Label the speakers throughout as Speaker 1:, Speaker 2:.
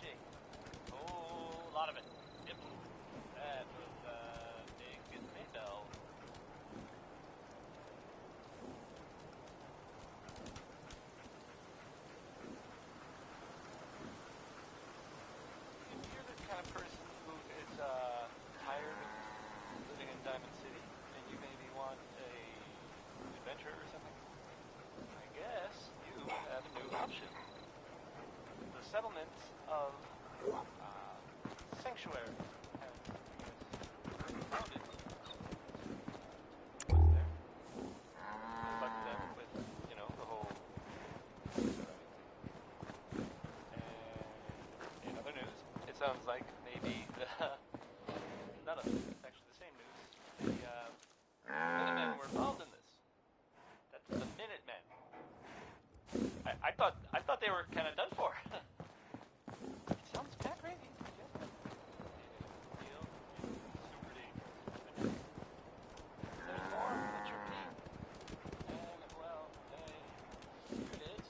Speaker 1: shake. Oh, a lot of it. Yep. That was big Maybell. If you're the kind of person who is tired of living in Diamond City and you maybe want a adventure or something, I guess you have a new option. The settlement of Sanctuary has founded what's there. Good luck to them with, you know, the whole. And in other news, it sounds like maybe none of it. It's actually the same news. The Minutemen were involved in this. That's the Minutemen. I thought they were kind of done for. It sounds kind of crazy. Super dangerous. There's more that you're being. And, well, here it is.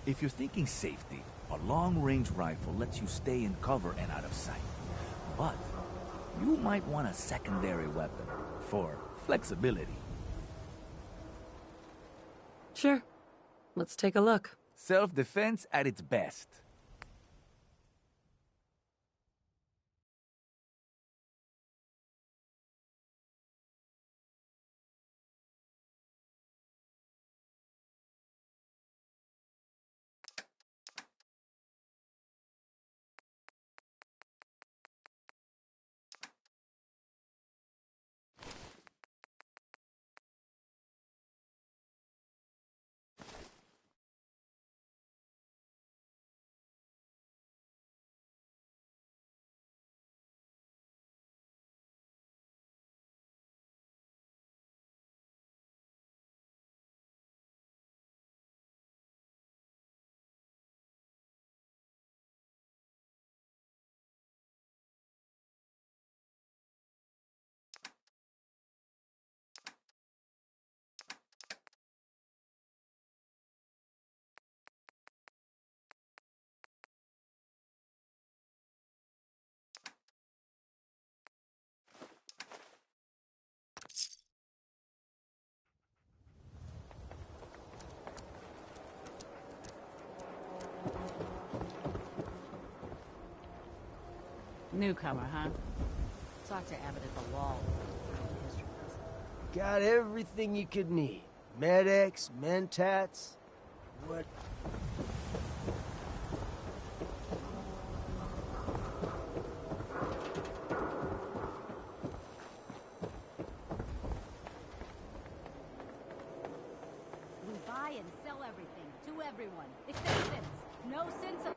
Speaker 2: If you're thinking safety, a long-range rifle lets you stay in cover and out of sight. But you might want a secondary weapon for flexibility.
Speaker 3: Sure. Let's take a look.
Speaker 2: Self-defense at its best.
Speaker 4: Newcomer, huh? Talk to Abbott at the wall. History lesson.
Speaker 5: Got everything you could need. Med-X, Mentats. What?
Speaker 4: We buy and sell everything to everyone. Acceptance. No sense of...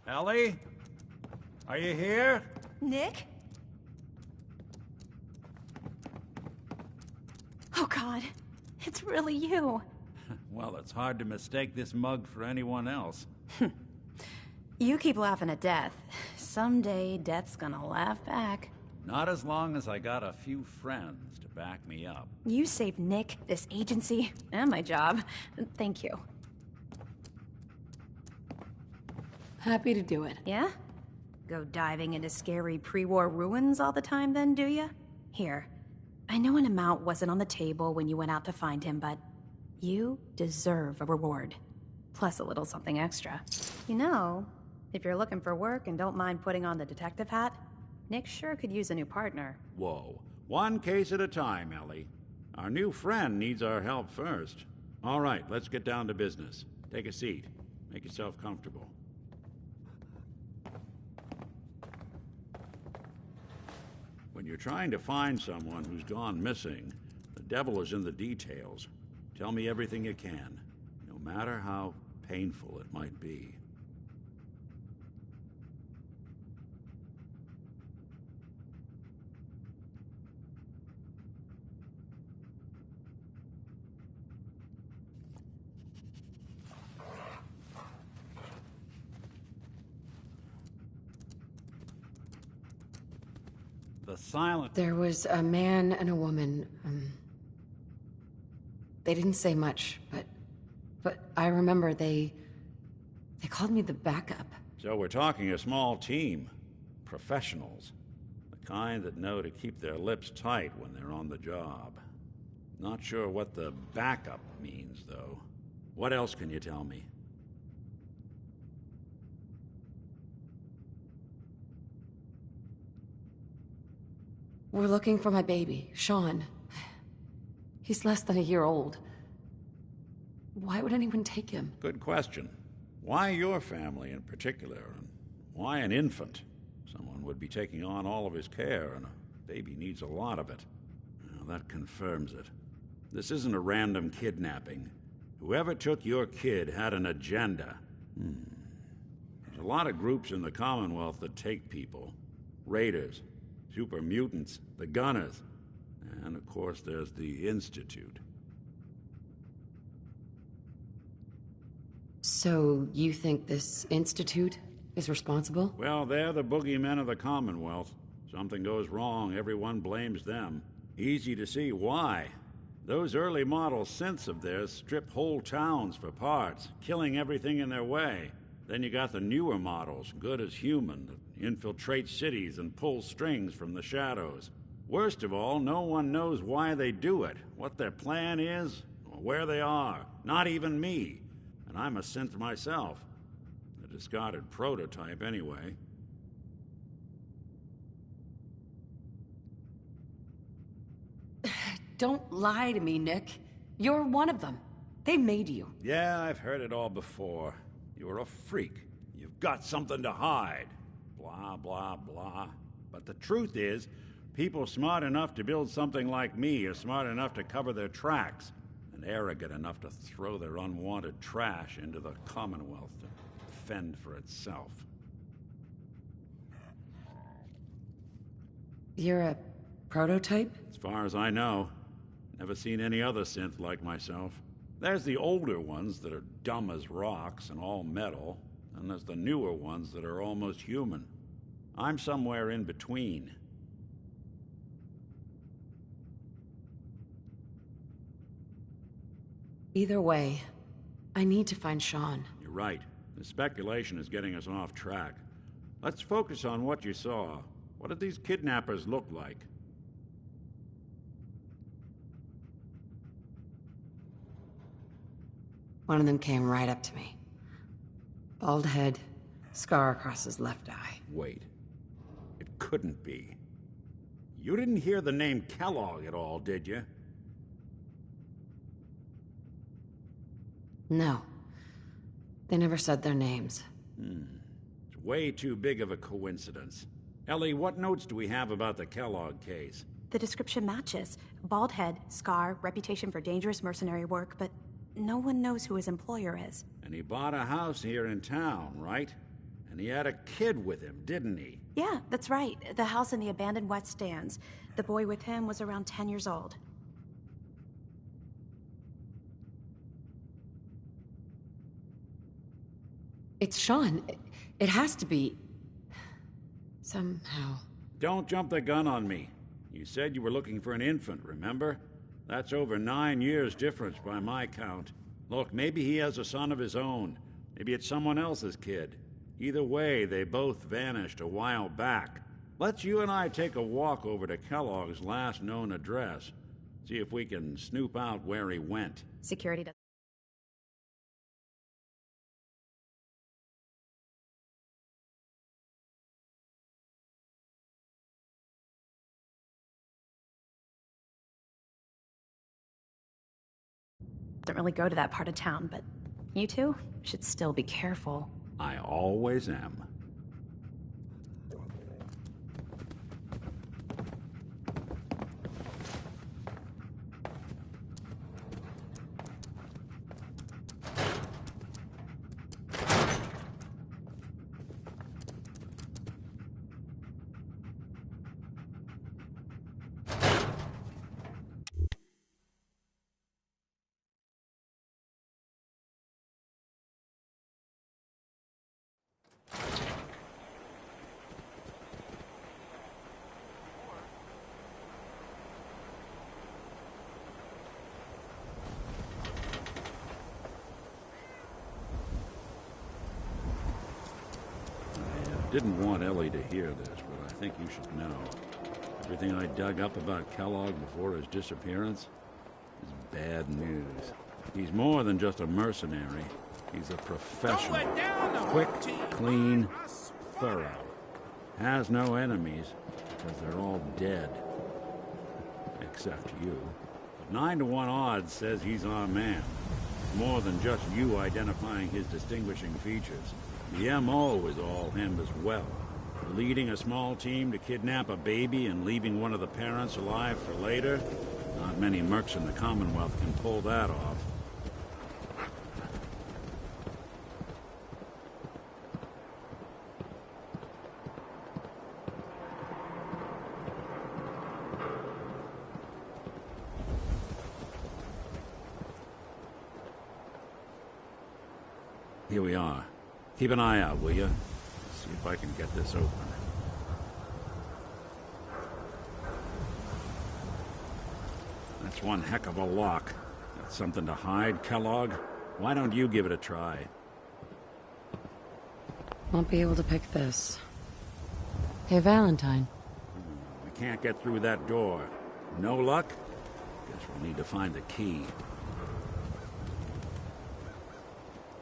Speaker 6: Ellie? Are you here?
Speaker 7: Nick?
Speaker 6: God, it's really you.
Speaker 7: Well, it's hard to mistake this mug for anyone else.
Speaker 6: You keep laughing at death. Someday, death's gonna laugh back.
Speaker 7: Not as long as I got a few friends to back me up.
Speaker 6: You saved Nick, this agency, and my job. Thank you.
Speaker 3: Happy to do it.
Speaker 6: Yeah? Go diving into scary pre-war ruins all the time then, do ya? Here. I know an amount wasn't on the table when you went out to find him, but you deserve a reward. Plus a little something extra. You know, if you're looking for work and don't mind putting on the detective hat, Nick sure could use a new partner.
Speaker 7: Whoa. One case at a time, Ellie. Our new friend needs our help first. All right, let's get down to business. Take a seat. Make yourself comfortable. When you're trying to find someone who's gone missing, the devil is in the details. Tell me everything you can, no matter how painful it might be. The silent...
Speaker 3: There was a man and a woman. They didn't say much, but I remember they called me the backup.
Speaker 7: So we're talking a small team. Professionals. The kind that know to keep their lips tight when they're on the job. Not sure what the backup means, though. What else can you tell me?
Speaker 3: We're looking for my baby, Sean. He's less than a year old. Why would anyone take him?
Speaker 7: Good question. Why your family in particular? And why an infant? Someone would be taking on all of his care, and a baby needs a lot of it. Well, that confirms it. This isn't a random kidnapping. Whoever took your kid had an agenda. There's a lot of groups in the Commonwealth that take people. Raiders, super mutants, the Gunners, and of course there's the Institute.
Speaker 3: So you think this Institute is responsible?
Speaker 7: Well, they're the boogeymen of the Commonwealth. Something goes wrong, everyone blames them. Easy to see why. Those early model synths of theirs strip whole towns for parts, killing everything in their way. Then you got the newer models, good as human, that infiltrate cities and pull strings from the shadows. Worst of all, no one knows why they do it, what their plan is, or where they are. Not even me. And I'm a synth myself. A discarded prototype, anyway.
Speaker 3: Don't lie to me, Nick. You're one of them. They made you.
Speaker 7: Yeah, I've heard it all before. You're a freak. You've got something to hide. Blah, blah, blah. But the truth is, people smart enough to build something like me are smart enough to cover their tracks, and arrogant enough to throw their unwanted trash into the Commonwealth to fend for itself.
Speaker 3: You're a prototype?
Speaker 7: As far as I know, never seen any other synth like myself. There's the older ones that are dumb as rocks and all metal, and there's the newer ones that are almost human. I'm somewhere in between.
Speaker 3: Either way, I need to find Sean.
Speaker 7: You're right. The speculation is getting us off track. Let's focus on what you saw. What did these kidnappers look like?
Speaker 3: One of them came right up to me. Bald head, scar across his left eye.
Speaker 7: Wait. It couldn't be. You didn't hear the name Kellogg at all, did you?
Speaker 3: No. They never said their names.
Speaker 7: It's way too big of a coincidence. Ellie, what notes do we have about the Kellogg case?
Speaker 6: The description matches. Bald head, scar, reputation for dangerous mercenary work, but no one knows who his employer is.
Speaker 7: And he bought a house here in town, right? And he had a kid with him, didn't he?
Speaker 6: Yeah, that's right. The house in the abandoned West Stands. The boy with him was around 10 years old.
Speaker 3: It's Sean. It has to be. Somehow.
Speaker 7: Don't jump the gun on me. You said you were looking for an infant, remember? That's over 9 years difference by my count. Look, maybe he has a son of his own. Maybe it's someone else's kid. Either way, they both vanished a while back. Let's you and I take a walk over to Kellogg's last known address. See if we can snoop out where he went.
Speaker 6: Security does. Don't really go to that part of town, but you two should still be careful.
Speaker 7: I always am. Didn't want Ellie to hear this, but I think you should know. Everything I dug up about Kellogg before his disappearance is bad news. He's more than just a mercenary. He's a professional. Quick, clean, thorough. Has no enemies, because they're all dead. Except you. But 9 to 1 odds says he's our man. More than just you identifying his distinguishing features. The M.O. is all him as well. Leading a small team to kidnap a baby and leaving one of the parents alive for later? Not many mercs in the Commonwealth can pull that off. Here we are. Keep an eye out, will you? See if I can get this open. That's one heck of a lock. That's something to hide, Kellogg? Why don't you give it a try?
Speaker 3: Won't be able to pick this. Hey, Valentine.
Speaker 7: We can't get through that door. No luck? Guess we'll need to find the key.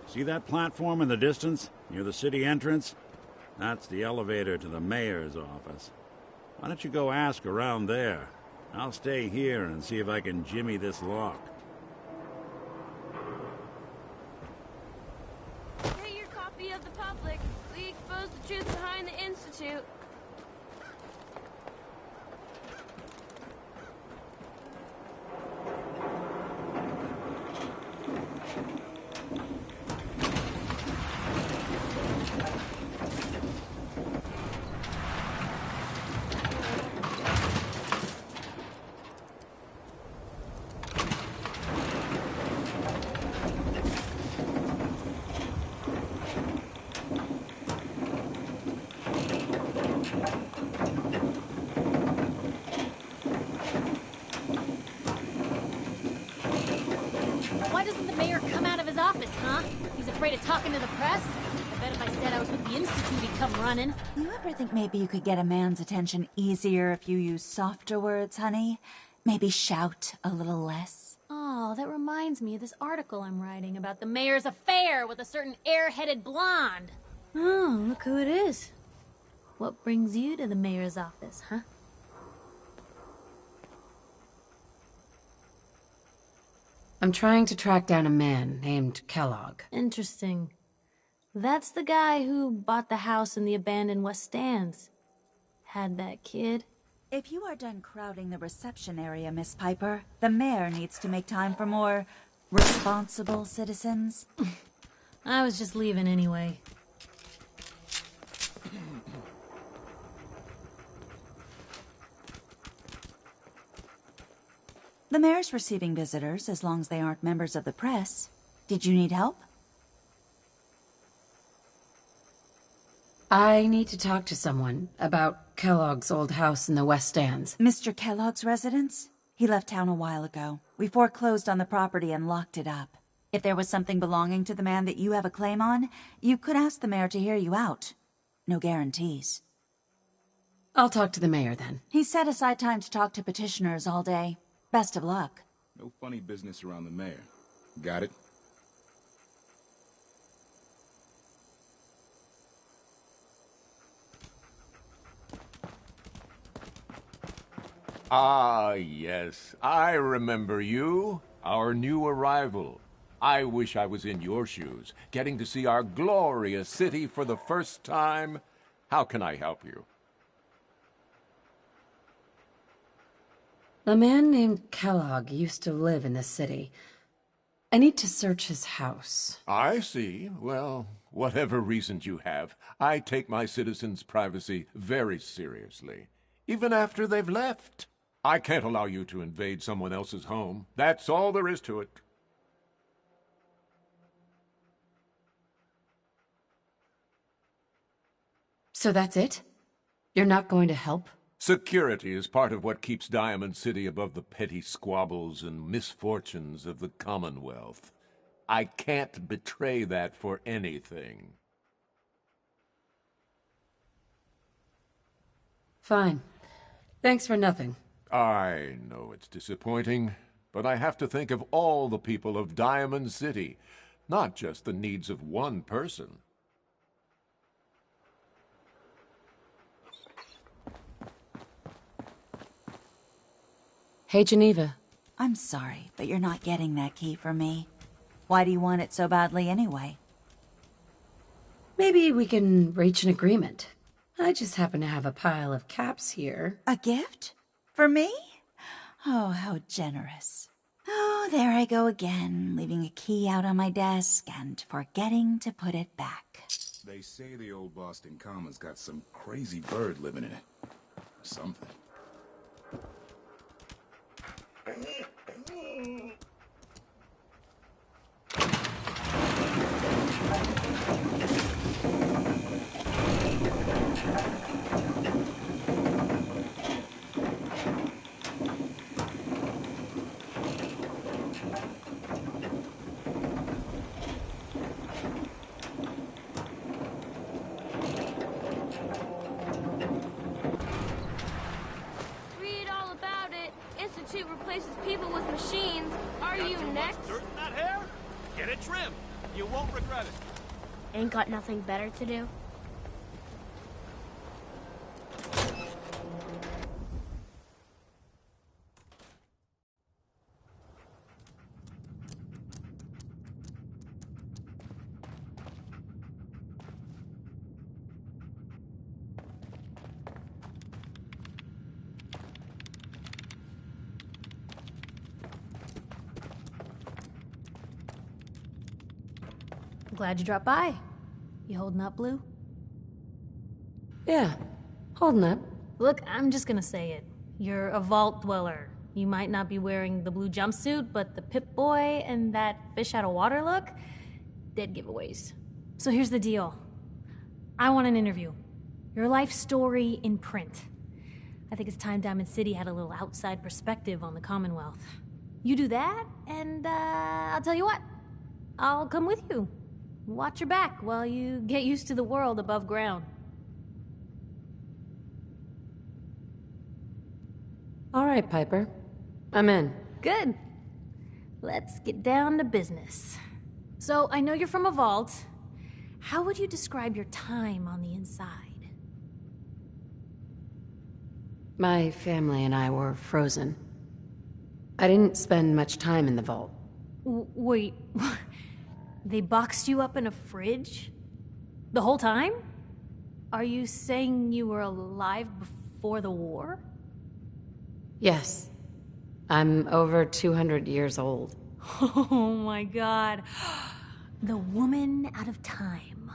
Speaker 7: See that platform in the distance, near the city entrance? That's the elevator to the mayor's office. Why don't you go ask around there? I'll stay here and see if I can jimmy this lock.
Speaker 8: Get your copy of the public. We expose the truth behind the Institute.
Speaker 4: Why doesn't the mayor come out of his office, huh? He's afraid of talking to the press? I bet if I said I was with the Institute, he'd come running.
Speaker 9: You ever think maybe you could get a man's attention easier if you use softer words, honey? Maybe shout a little less?
Speaker 4: Oh, that reminds me of this article I'm writing about the mayor's affair with a certain airheaded blonde. Oh, look who it is. What brings you to the mayor's office, huh?
Speaker 3: I'm trying to track down a man named Kellogg.
Speaker 4: Interesting. That's the guy who bought the house in the abandoned West Stands. Had that kid.
Speaker 9: If you are done crowding the reception area, Miss Piper, the mayor needs to make time for more responsible citizens.
Speaker 4: I was just leaving anyway.
Speaker 9: The mayor's receiving visitors as long as they aren't members of the press. Did you need help?
Speaker 3: I need to talk to someone about Kellogg's old house in the West Stands.
Speaker 9: Mr. Kellogg's residence? He left town a while ago. We foreclosed on the property and locked it up. If there was something belonging to the man that you have a claim on, you could ask the mayor to hear you out. No guarantees.
Speaker 3: I'll talk to the mayor then.
Speaker 9: He set aside time to talk to petitioners all day. Best of luck.
Speaker 10: No funny business around the mayor. Got it?
Speaker 11: Ah, yes. I remember you. Our new arrival. I wish I was in your shoes, getting to see our glorious city for the first time. How can I help you?
Speaker 3: A man named Kellogg used to live in this city. I need to search his house.
Speaker 11: I see. Well, whatever reasons you have, I take my citizens' privacy very seriously, even after they've left. I can't allow you to invade someone else's home. That's all there is to it.
Speaker 3: So that's it? You're not going to help?
Speaker 11: Security is part of what keeps Diamond City above the petty squabbles and misfortunes of the Commonwealth. I can't betray that for anything.
Speaker 3: Fine. Thanks for nothing.
Speaker 11: I know it's disappointing, but I have to think of all the people of Diamond City, not just the needs of one person.
Speaker 3: Hey, Geneva.
Speaker 9: I'm sorry, but you're not getting that key from me. Why do you want it so badly anyway?
Speaker 3: Maybe we can reach an agreement. I just happen to have a pile of caps here.
Speaker 9: A gift? For me? Oh, how generous. Oh, there I go again, leaving a key out on my desk and forgetting to put it back.
Speaker 10: They say the old Boston Common's got some crazy bird living in it. Something.
Speaker 8: Read all about it. Institute replaces people with machines. Are you next?
Speaker 1: Dirt in that hair? Get it trimmed. You won't regret it.
Speaker 8: Ain't got nothing better to do?
Speaker 4: Glad you dropped by. You holding up, Blue?
Speaker 3: Yeah, holding up.
Speaker 4: Look, I'm just gonna say it. You're a vault dweller. You might not be wearing the blue jumpsuit, but the Pip-Boy and that fish out of water look? Dead giveaways. So here's the deal. I want an interview. Your life story in print. I think it's time Diamond City had a little outside perspective on the Commonwealth. You do that, and I'll tell you what. I'll come with you. Watch your back while you get used to the world above ground.
Speaker 3: All right, Piper. I'm in.
Speaker 4: Good. Let's get down to business. So, I know you're from a vault. How would you describe your time on the inside?
Speaker 3: My family and I were frozen. I didn't spend much time in the vault.
Speaker 4: Wait, they boxed you up in a fridge? The whole time? Are you saying you were alive before the war?
Speaker 3: Yes. I'm over 200 years old.
Speaker 4: Oh my god. The woman out of time.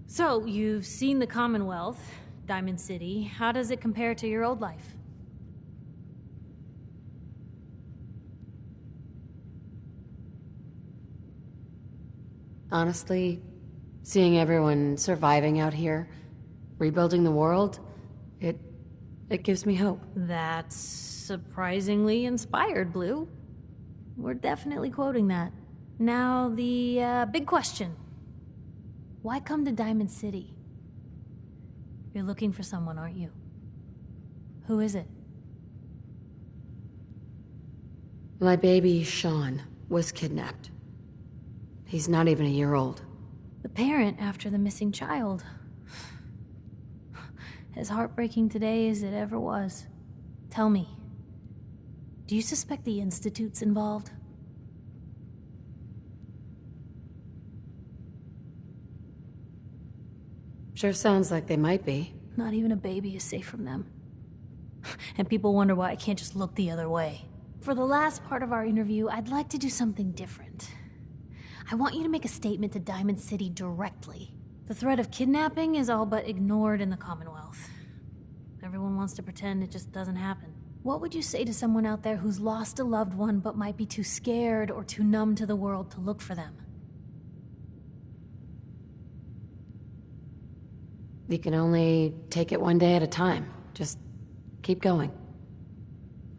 Speaker 4: So, you've seen the Commonwealth, Diamond City. How does it compare to your old life?
Speaker 3: Honestly, seeing everyone surviving out here, rebuilding the world, it gives me hope.
Speaker 4: That's surprisingly inspired, Blue. We're definitely quoting that. Now, the big question. Why come to Diamond City? You're looking for someone, aren't you? Who is it?
Speaker 3: My baby, Sean, was kidnapped. He's not even a year old.
Speaker 4: The parent after the missing child. As heartbreaking today as it ever was. Tell me, do you suspect the Institute's involved?
Speaker 3: Sure sounds like they might be.
Speaker 4: Not even a baby is safe from them. And people wonder why I can't just look the other way. For the last part of our interview, I'd like to do something different. I want you to make a statement to Diamond City directly. The threat of kidnapping is all but ignored in the Commonwealth. Everyone wants to pretend it just doesn't happen. What would you say to someone out there who's lost a loved one but might be too scared or too numb to the world to look for them?
Speaker 3: You can only take it one day at a time. Just keep going.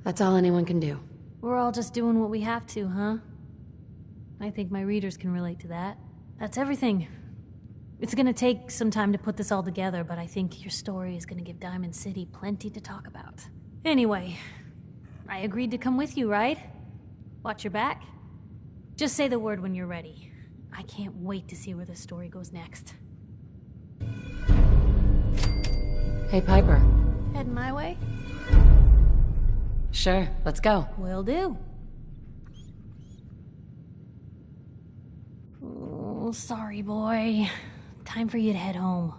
Speaker 3: That's all anyone can do.
Speaker 4: We're all just doing what we have to, huh? I think my readers can relate to that. That's everything. It's gonna take some time to put this all together, but I think your story is gonna give Diamond City plenty to talk about. Anyway, I agreed to come with you, right? Watch your back? Just say the word when you're ready. I can't wait to see where this story goes next.
Speaker 3: Hey, Piper.
Speaker 4: Heading my way?
Speaker 3: Sure, let's go.
Speaker 4: Will do. Oh, sorry, boy. Time for you to head home.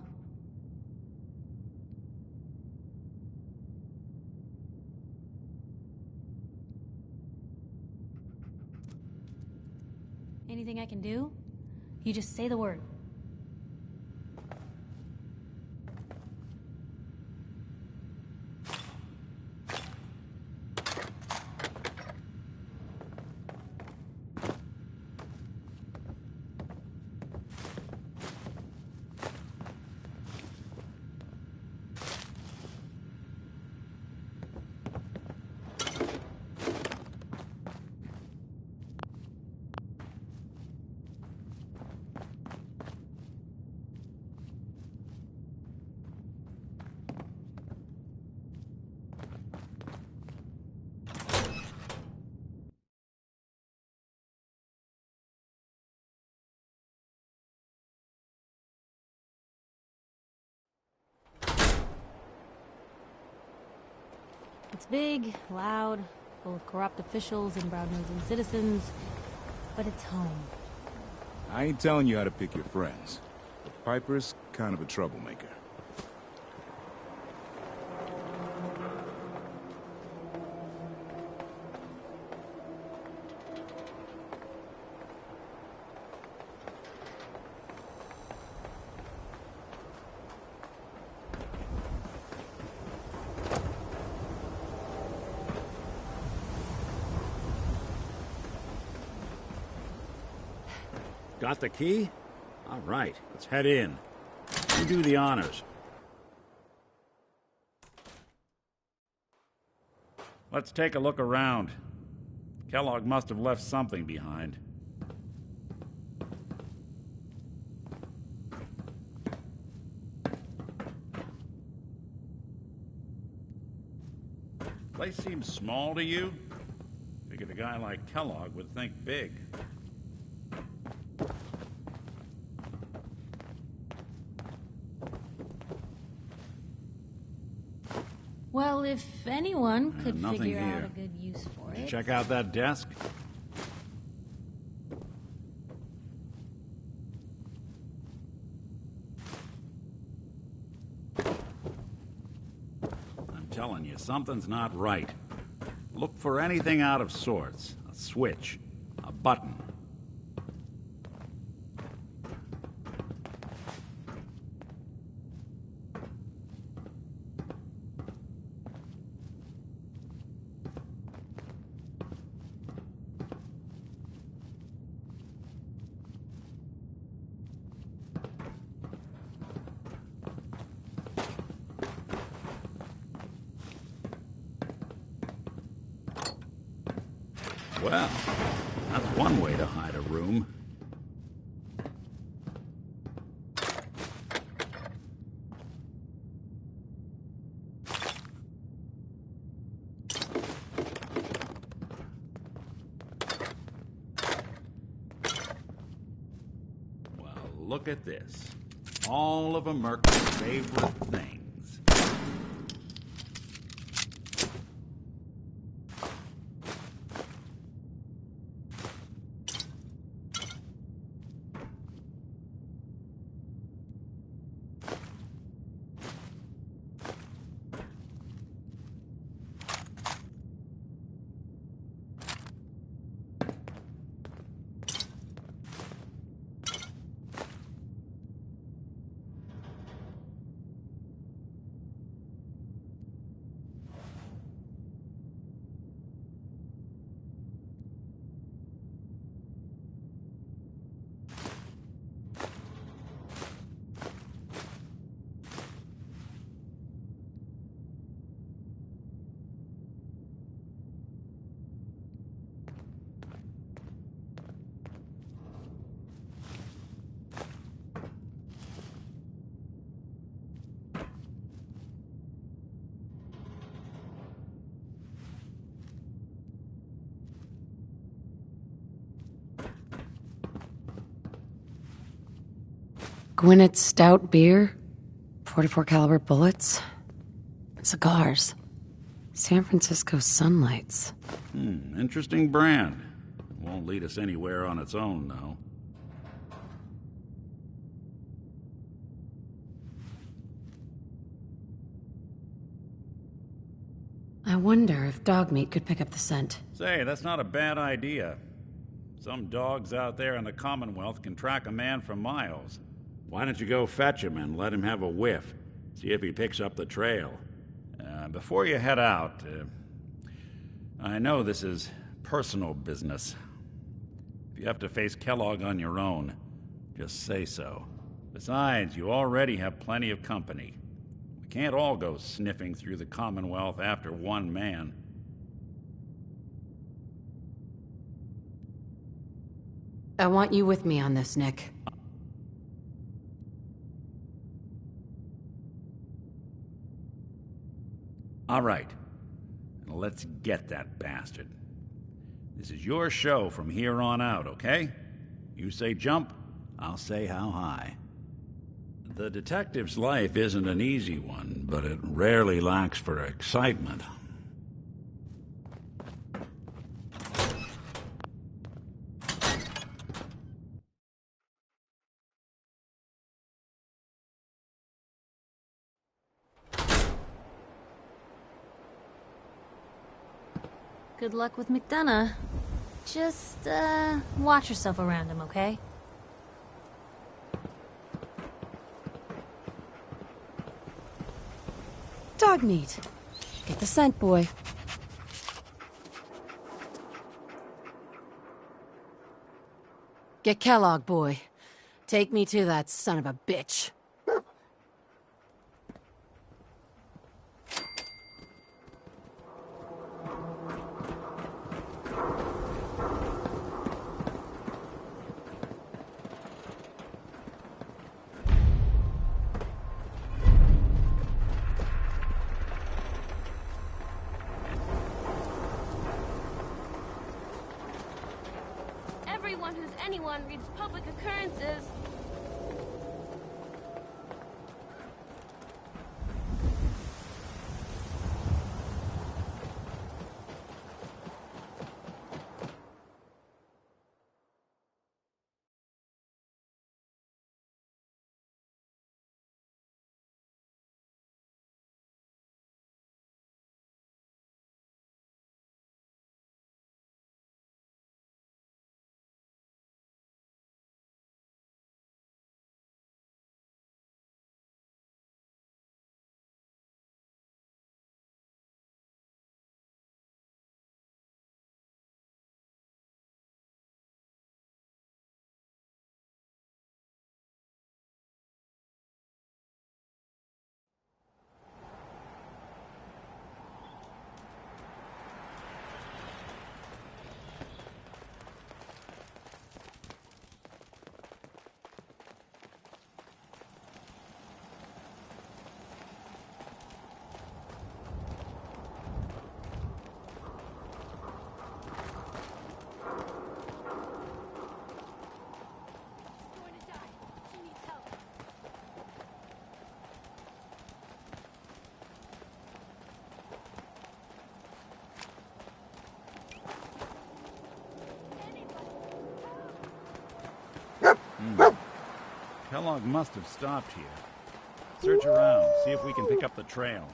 Speaker 4: Anything I can do? You just say the word. It's big, loud, full of corrupt officials and brown-nosing citizens, but it's home.
Speaker 10: I ain't telling you how to pick your friends, but Piper's kind of a troublemaker.
Speaker 7: Got the key? All right, let's head in. You do the honors. Let's take a look around. Kellogg must have left something behind. Place seems small to you? Figured a guy like Kellogg would think big.
Speaker 4: Well, if anyone could
Speaker 7: nothing
Speaker 4: figure out
Speaker 7: here.
Speaker 4: a good use for
Speaker 7: Did you
Speaker 4: it...
Speaker 7: check out that desk? I'm telling you, something's not right. Look for anything out of sorts. A switch. A button. Well, that's one way to hide a room. Well, look at this. All of Merc's favorite things.
Speaker 3: Gwinnett Stout beer, 44 caliber bullets, cigars, San Francisco Sunlights.
Speaker 7: Interesting brand. Won't lead us anywhere on its own, though.
Speaker 3: I wonder if dog meat could pick up the scent.
Speaker 7: Say, that's not a bad idea. Some dogs out there in the Commonwealth can track a man for miles. Why don't you go fetch him and let him have a whiff? See if he picks up the trail. Before you head out, I know this is personal business. If you have to face Kellogg on your own, just say so. Besides, you already have plenty of company. We can't all go sniffing through the Commonwealth after one man.
Speaker 3: I want you with me on this, Nick.
Speaker 7: All right. Let's get that bastard. This is your show from here on out, okay? You say jump, I'll say how high. The detective's life isn't an easy one, but it rarely lacks for excitement.
Speaker 4: Good luck with McDonough. Just, watch yourself around him, okay?
Speaker 3: Dog meat. Get the scent, boy. Get Kellogg, boy. Take me to that son of a bitch.
Speaker 8: Everyone who's anyone reads public occurrences.
Speaker 7: Kellogg must have stopped here. Search around, see if we can pick up the trail.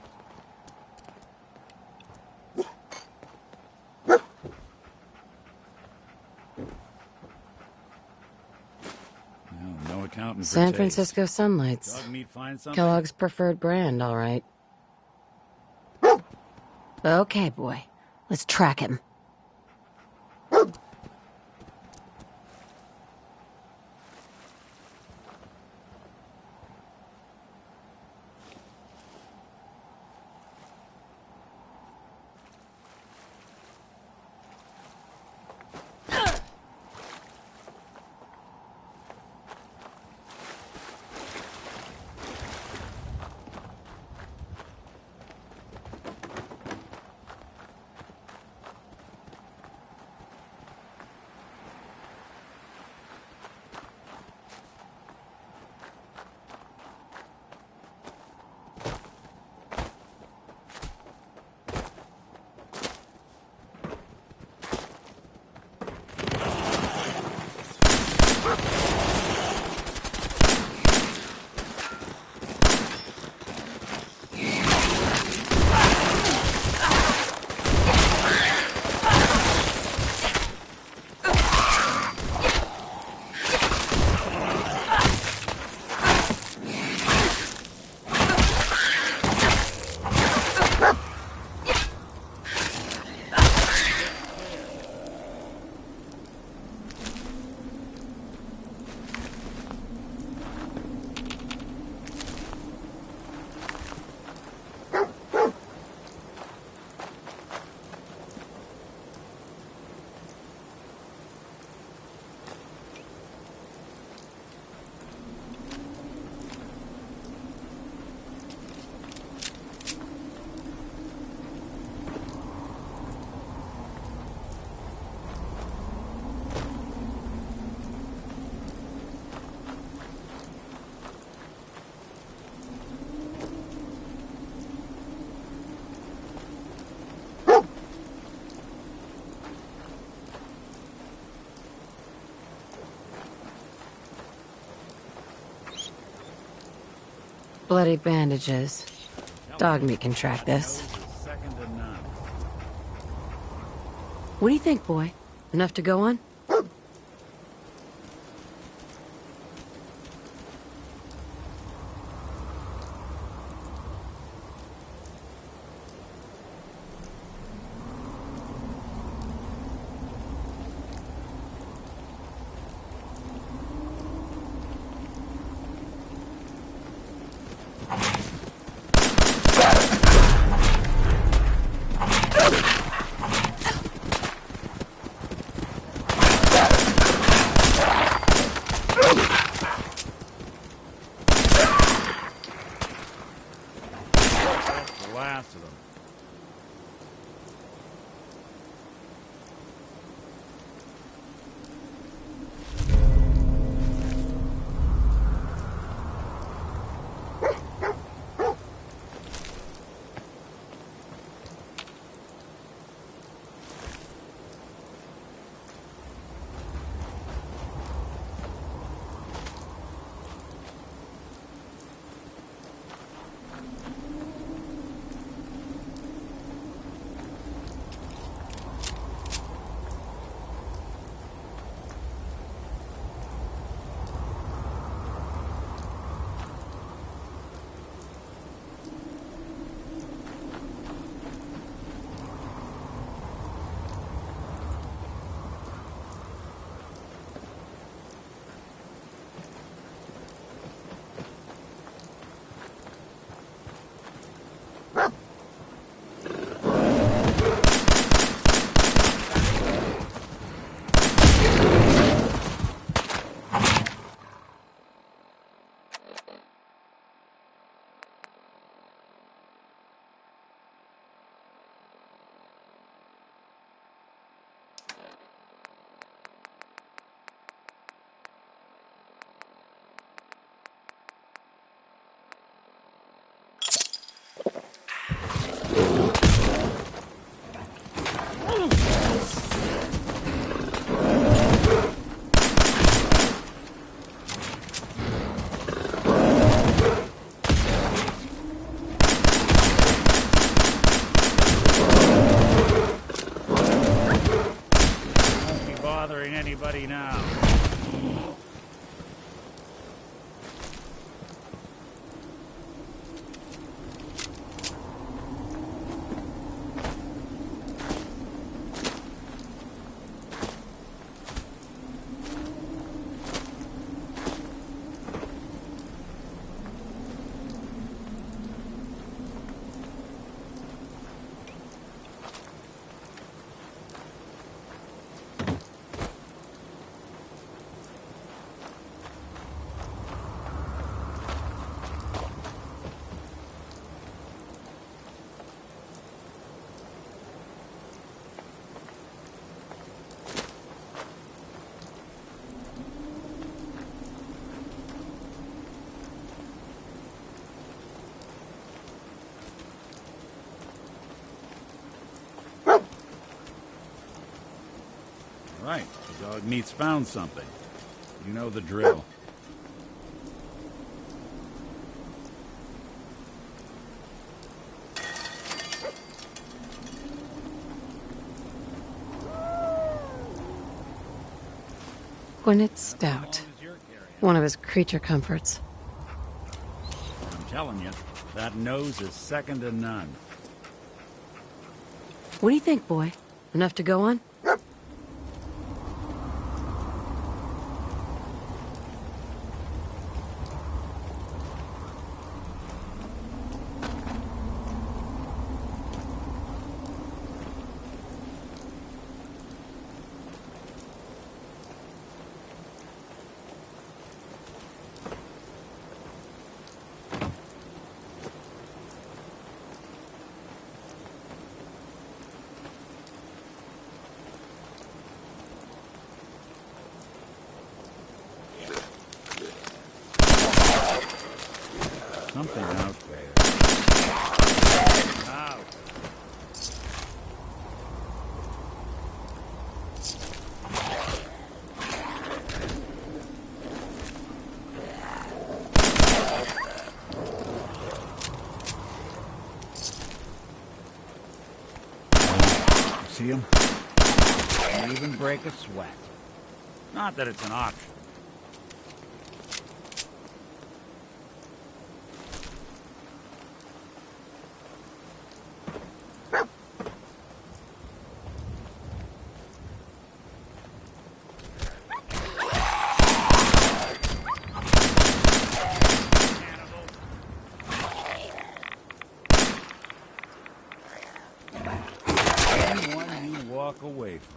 Speaker 7: No accounting for
Speaker 3: San
Speaker 7: taste.
Speaker 3: Francisco Sunlights.
Speaker 7: Dog meat find something?
Speaker 3: Kellogg's preferred brand, all right. Okay, boy. Let's track him. Bloody bandages. Dog meat can track this. What do you think, boy? Enough to go on?
Speaker 7: Last of them. anybody now. Right, the dog meat's found something. You know the drill.
Speaker 3: Gwyneth Stout. One of his creature comforts.
Speaker 7: I'm telling you, that nose is second to none.
Speaker 3: What do you think, boy? Enough to go on?
Speaker 7: Something out there. Out. See him? Can't even break a sweat. Not that it's an option. Walk away from.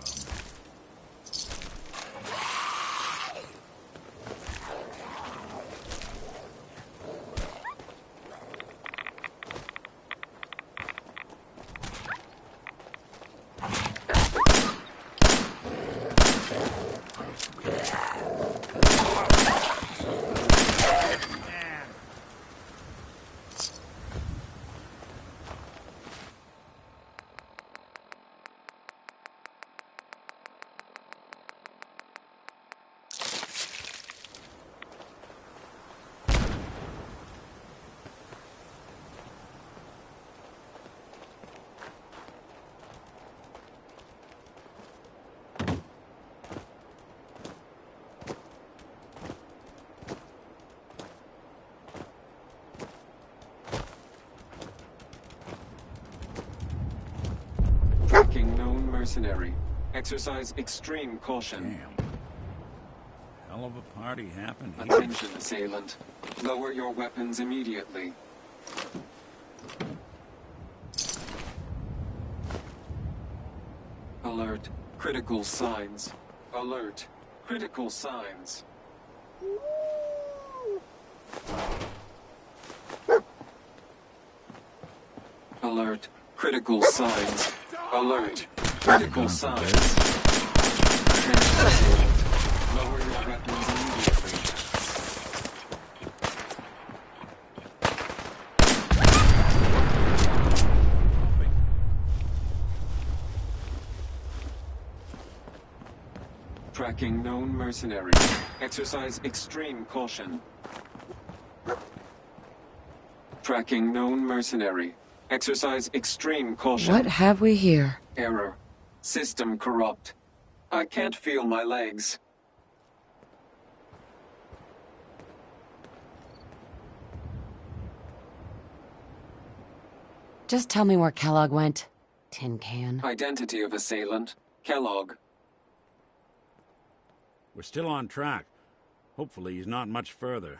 Speaker 12: Tracking known mercenary. Exercise extreme caution.
Speaker 7: Damn. Hell of a party happened here.
Speaker 12: Attention, assailant. Lower your weapons immediately. Alert. Critical signs. Alert. Critical signs. Alert. Critical signs. Alert. Critical signs. Lower your weapons immediately. Tracking known mercenary. Exercise extreme caution. Tracking known mercenary. Exercise extreme caution.
Speaker 3: What have we here?
Speaker 12: Error. System corrupt. I can't feel my legs.
Speaker 3: Just tell me where Kellogg went. Tin can.
Speaker 12: Identity of assailant, Kellogg.
Speaker 7: We're still on track. Hopefully he's not much further.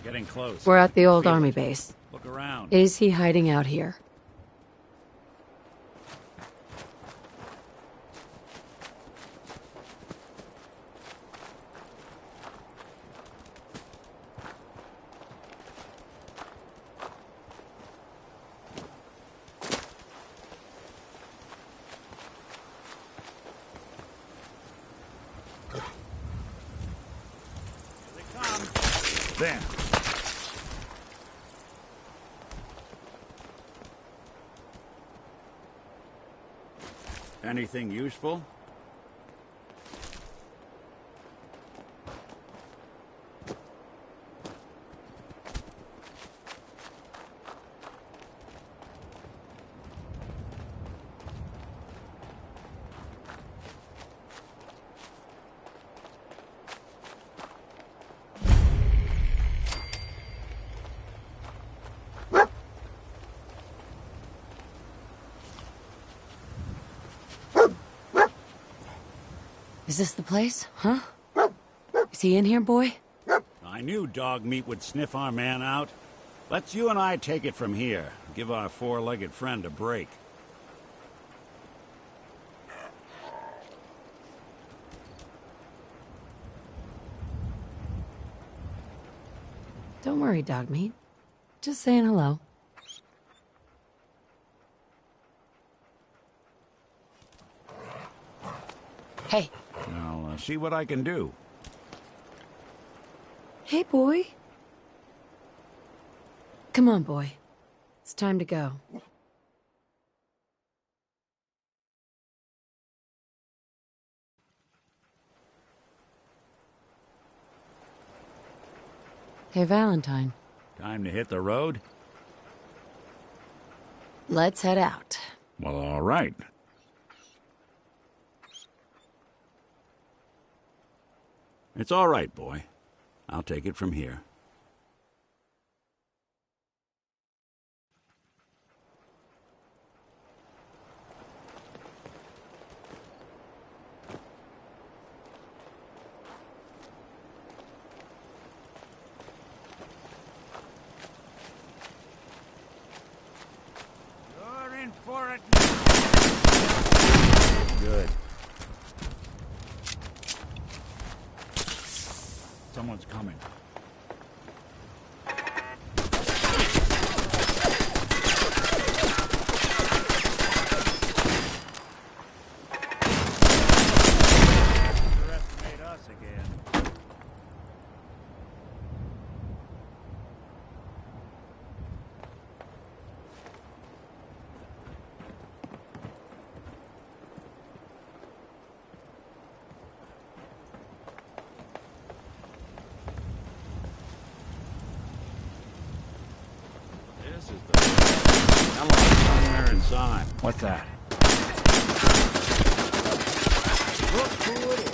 Speaker 7: Getting close.
Speaker 3: We're at the old
Speaker 7: Feel
Speaker 3: army
Speaker 7: it.
Speaker 3: base.
Speaker 7: Look around.
Speaker 3: Is he hiding out here?
Speaker 7: There. Anything useful?
Speaker 3: Is this the place? Huh? Is he in here, boy?
Speaker 7: I knew dog meat would sniff our man out. Let's you and I take it from here. Give our four-legged friend a break.
Speaker 3: Don't worry, dog meat. Just saying hello. Hey.
Speaker 7: I'll see what I can do.
Speaker 3: Hey, boy. Come on, boy. It's time to go. Hey, Valentine.
Speaker 7: Time to hit the road?
Speaker 3: Let's head out.
Speaker 7: Well, all right. It's all right, boy. I'll take it from here. You're in for it now. Good. Someone's coming. Underestimate us again.
Speaker 2: time. What's that?
Speaker 5: Look who it is.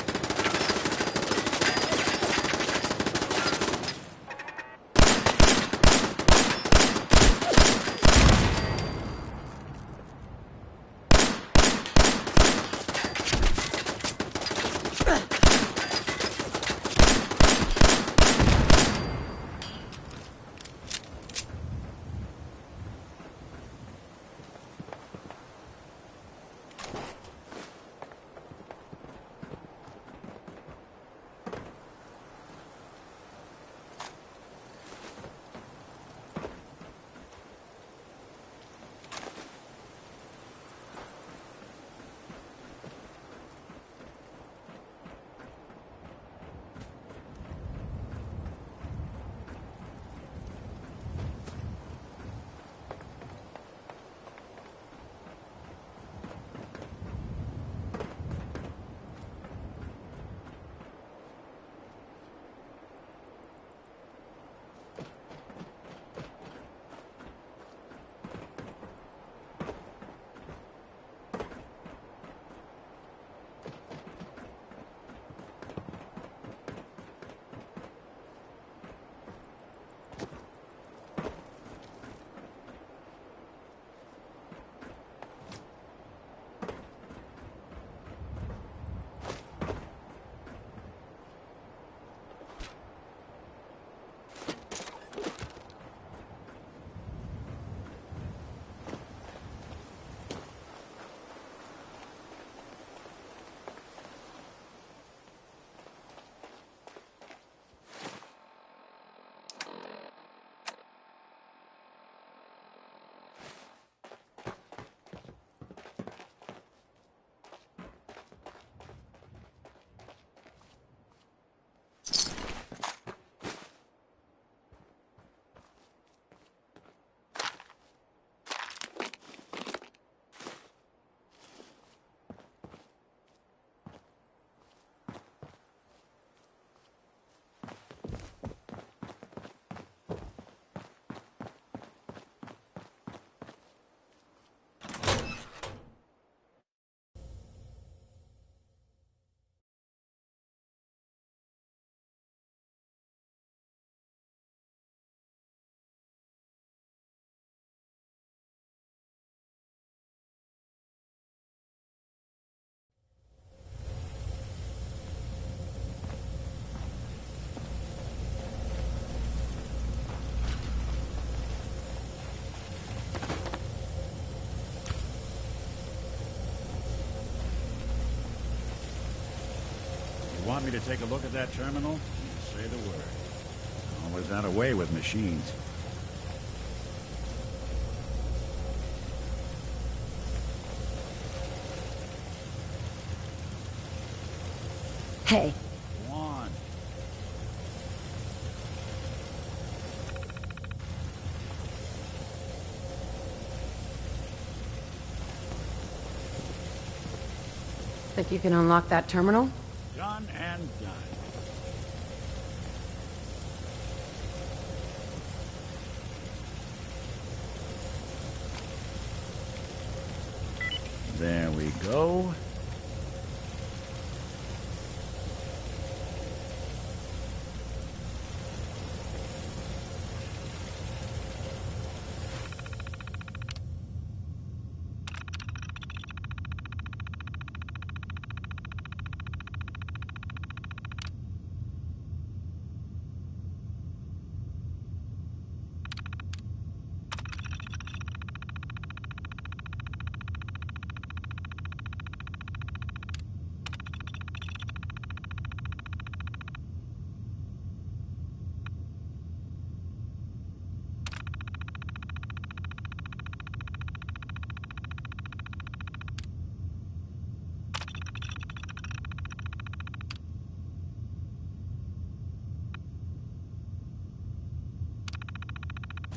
Speaker 7: Want me to take a look at that terminal? You say the word. Always had a way with machines.
Speaker 3: Hey.
Speaker 7: Go on.
Speaker 3: Think you can unlock that terminal?
Speaker 7: Done and done. There we go.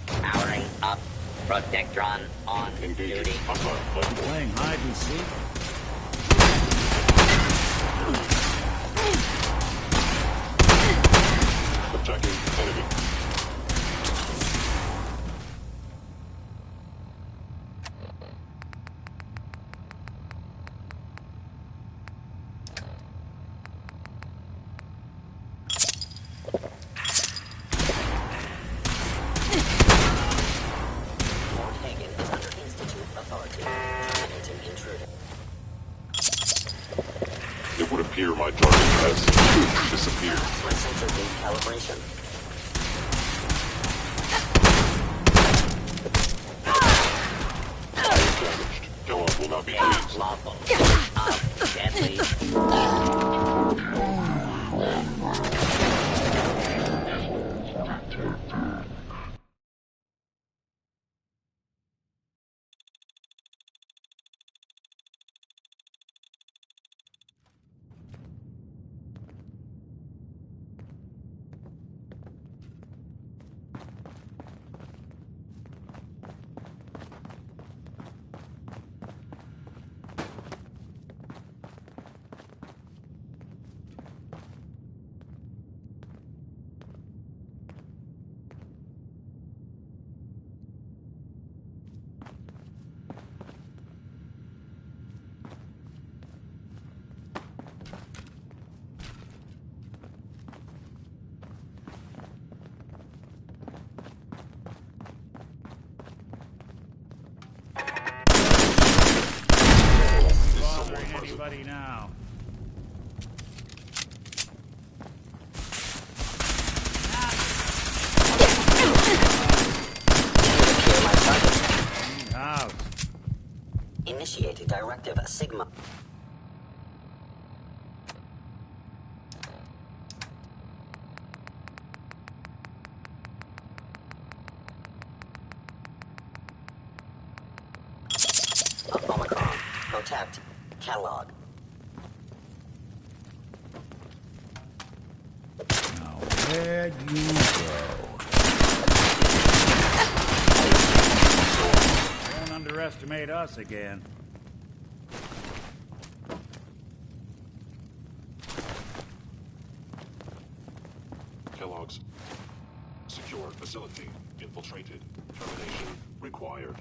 Speaker 13: Powering up. Protectron on duty.
Speaker 7: Playing hide and seek.
Speaker 14: Attacking enemy. would appear my target has disappeared.
Speaker 13: Sensor calibration.
Speaker 14: Damaged. Kellogg will not be pleased.
Speaker 13: Lawful. Deadly.
Speaker 7: Anybody now? House.
Speaker 13: Initiating directive Sigma. Omicron. Protect. Kellogg.
Speaker 2: Now, where'd you go?
Speaker 7: Don't underestimate us again.
Speaker 14: Kellogg's. Secure facility. Infiltrated. Termination required.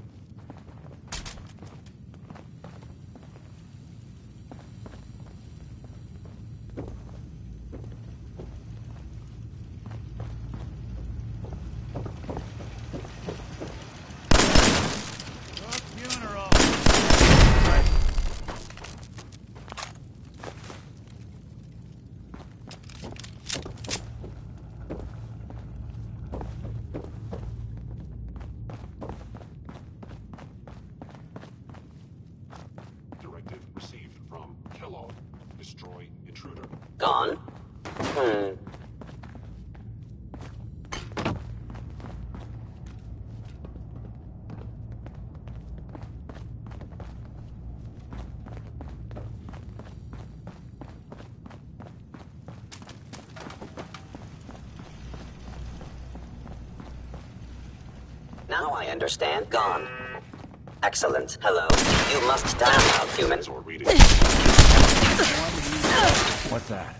Speaker 14: Received from Kellogg. Destroy intruder.
Speaker 13: Gone? Now I understand. Gone. Excellent. Hello. You must die now, human.
Speaker 2: What's that?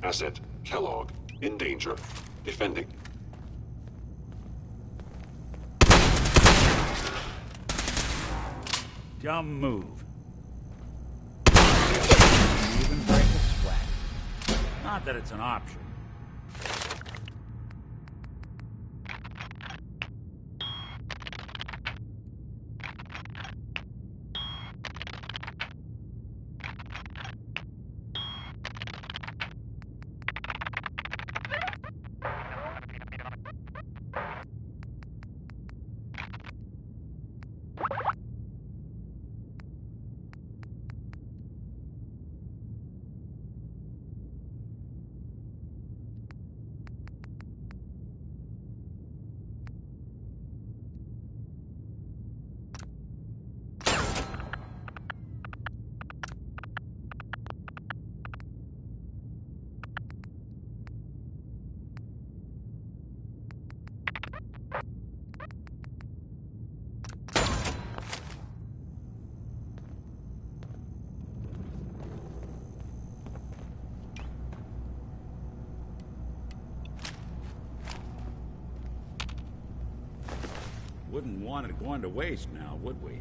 Speaker 14: Asset. Kellogg. In danger. Defending.
Speaker 2: Dumb move. Even break a sweat. Not that it's an option.
Speaker 7: Wouldn't want it going to waste now, would we?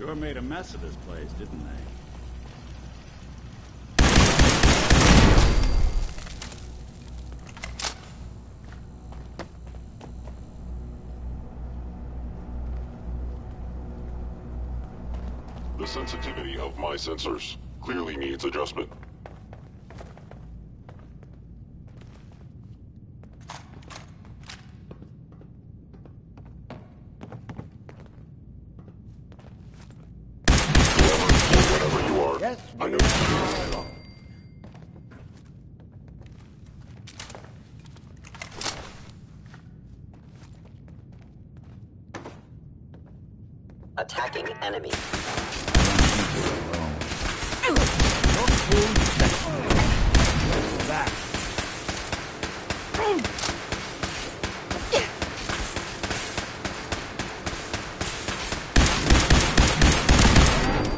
Speaker 7: Sure made a mess of this place, didn't they?
Speaker 14: The sensitivity of my sensors clearly needs adjustment. Whatever you are,
Speaker 5: Yes,
Speaker 14: I know you can do it.
Speaker 13: Attacking enemy.
Speaker 2: Back.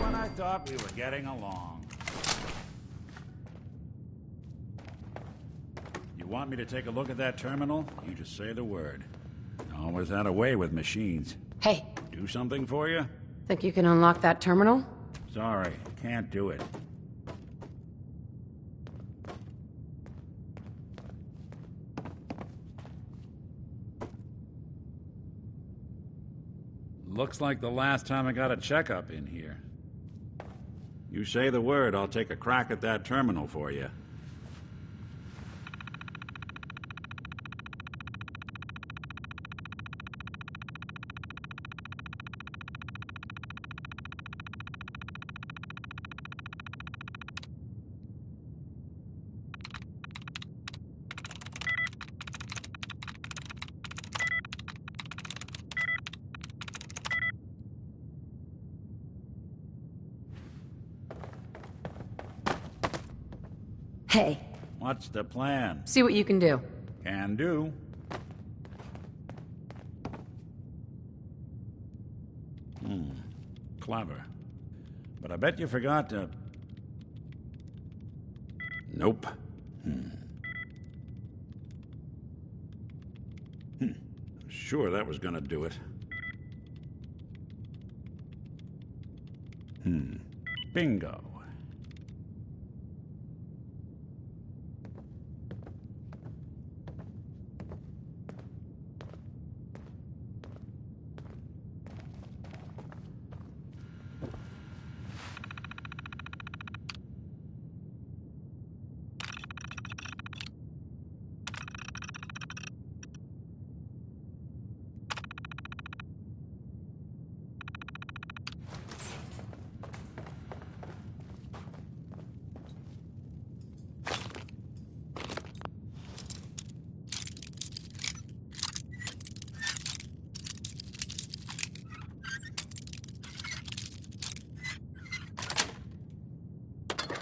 Speaker 7: When I thought we were getting along. You want me to take a look at that terminal? You just say the word. Always had a way with machines.
Speaker 3: Hey,
Speaker 7: Do something for you?
Speaker 3: think you can unlock that terminal?
Speaker 7: Sorry, can't do it. Looks like the last time I got a checkup in here. You say the word, I'll take a crack at that terminal for you.
Speaker 3: Hey,
Speaker 7: What's the plan?
Speaker 3: see what you can do.
Speaker 7: Can do. Clever. But I bet you forgot to... Nope. Sure, that was gonna do it. Bingo.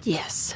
Speaker 3: Yes.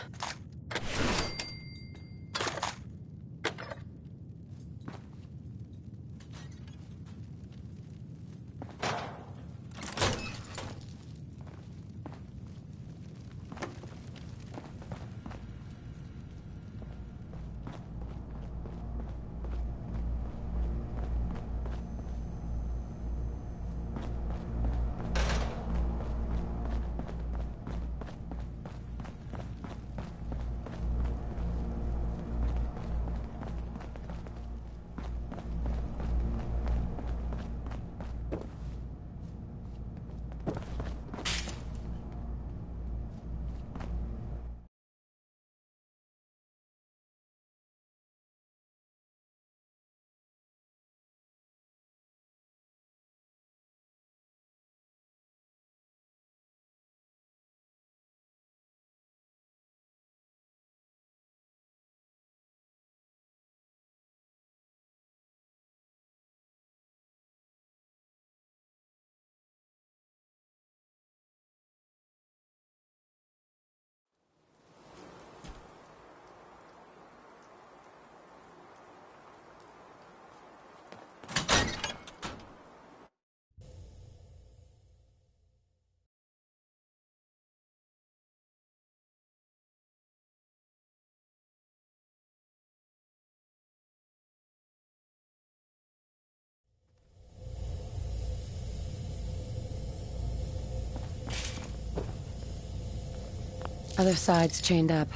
Speaker 3: Other side's chained up.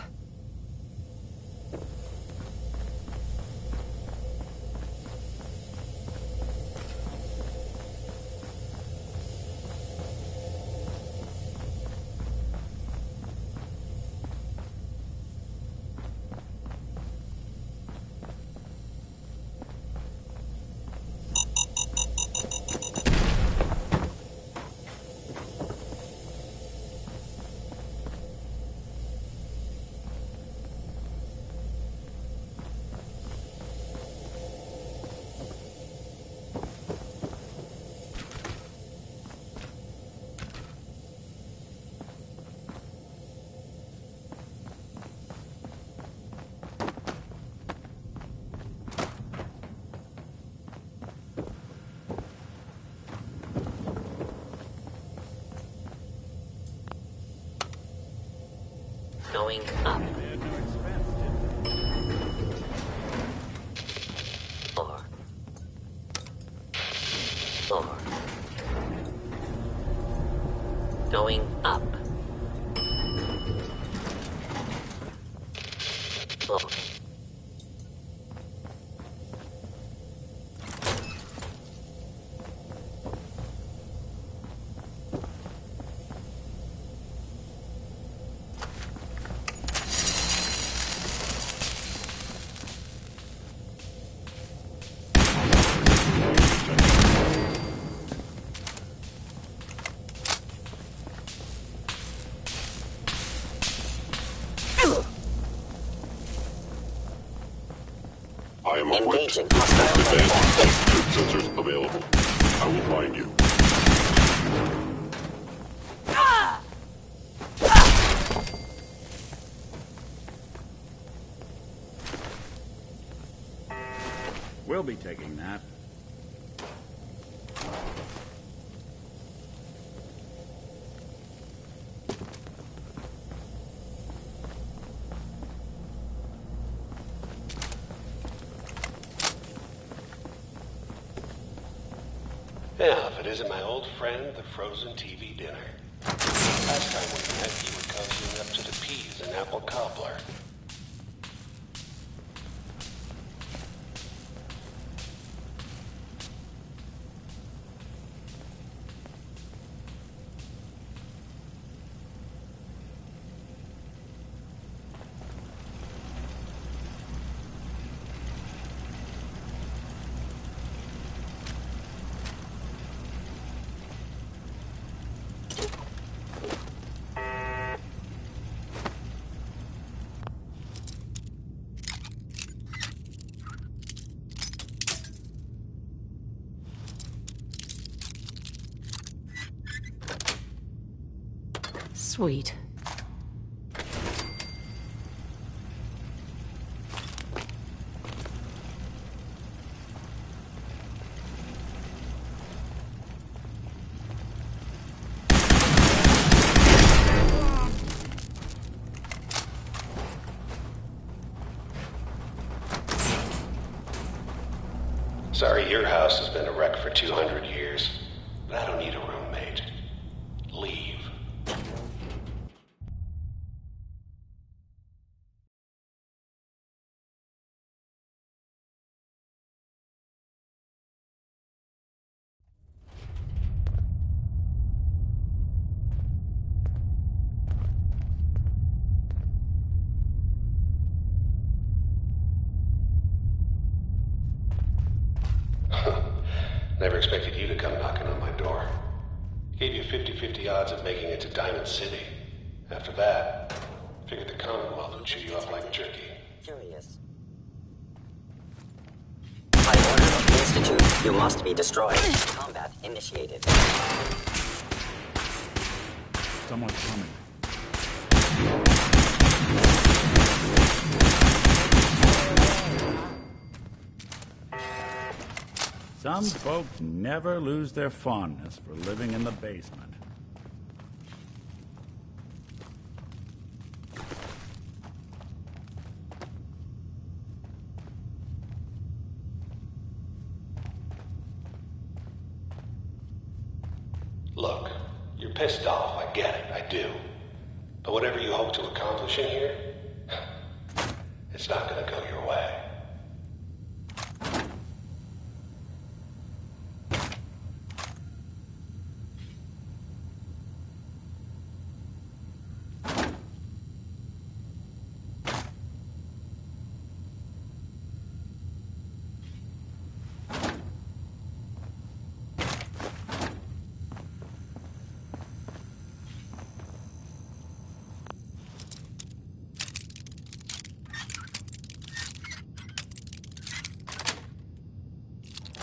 Speaker 13: Going up. Floor. Going up. Floor.
Speaker 14: I am equipped.
Speaker 13: Engaging hostile.
Speaker 14: Advanced sensors available. I will find you.
Speaker 7: We'll be taking that.
Speaker 15: Yeah, if it isn't my old friend, the frozen TV dinner. Last time we met, you were cozying up to the peas and apple cobbler.
Speaker 3: Sweet.
Speaker 15: Sorry, your house has been a wreck for 200 years. But I don't need a roommate. Leave. Never expected you to come knocking on my door. Gave you 50-50 odds of making it to Diamond City. After that, figured the Commonwealth would chew you up like jerky.
Speaker 13: Curious. By order of the Institute, you must be destroyed. Combat initiated.
Speaker 2: Someone's coming.
Speaker 7: Some folks never lose their fondness for living in the basement.
Speaker 15: Look, you're pissed off. I get it. I do. But whatever you hope to accomplish in here, it's not gonna go your way.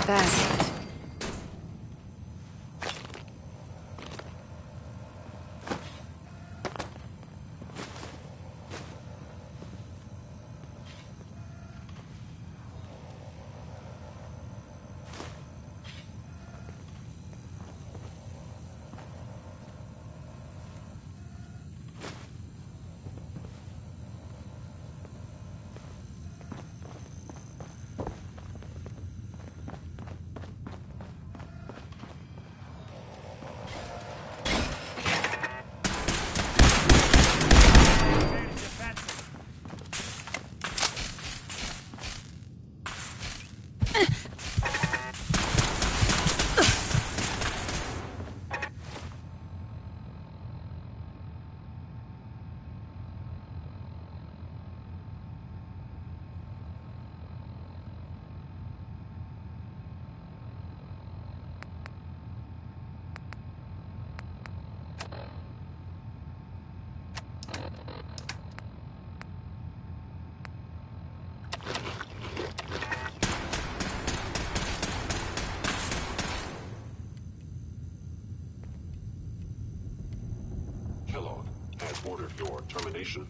Speaker 3: That's it.
Speaker 14: Kellogg has ordered your termination.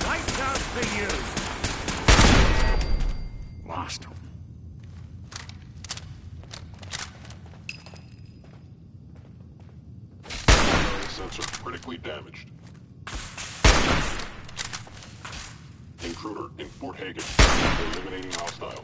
Speaker 2: Lights out for you! Lost him.
Speaker 14: Sensor critically damaged. Intruder in Fort Hagen. Eliminating hostile.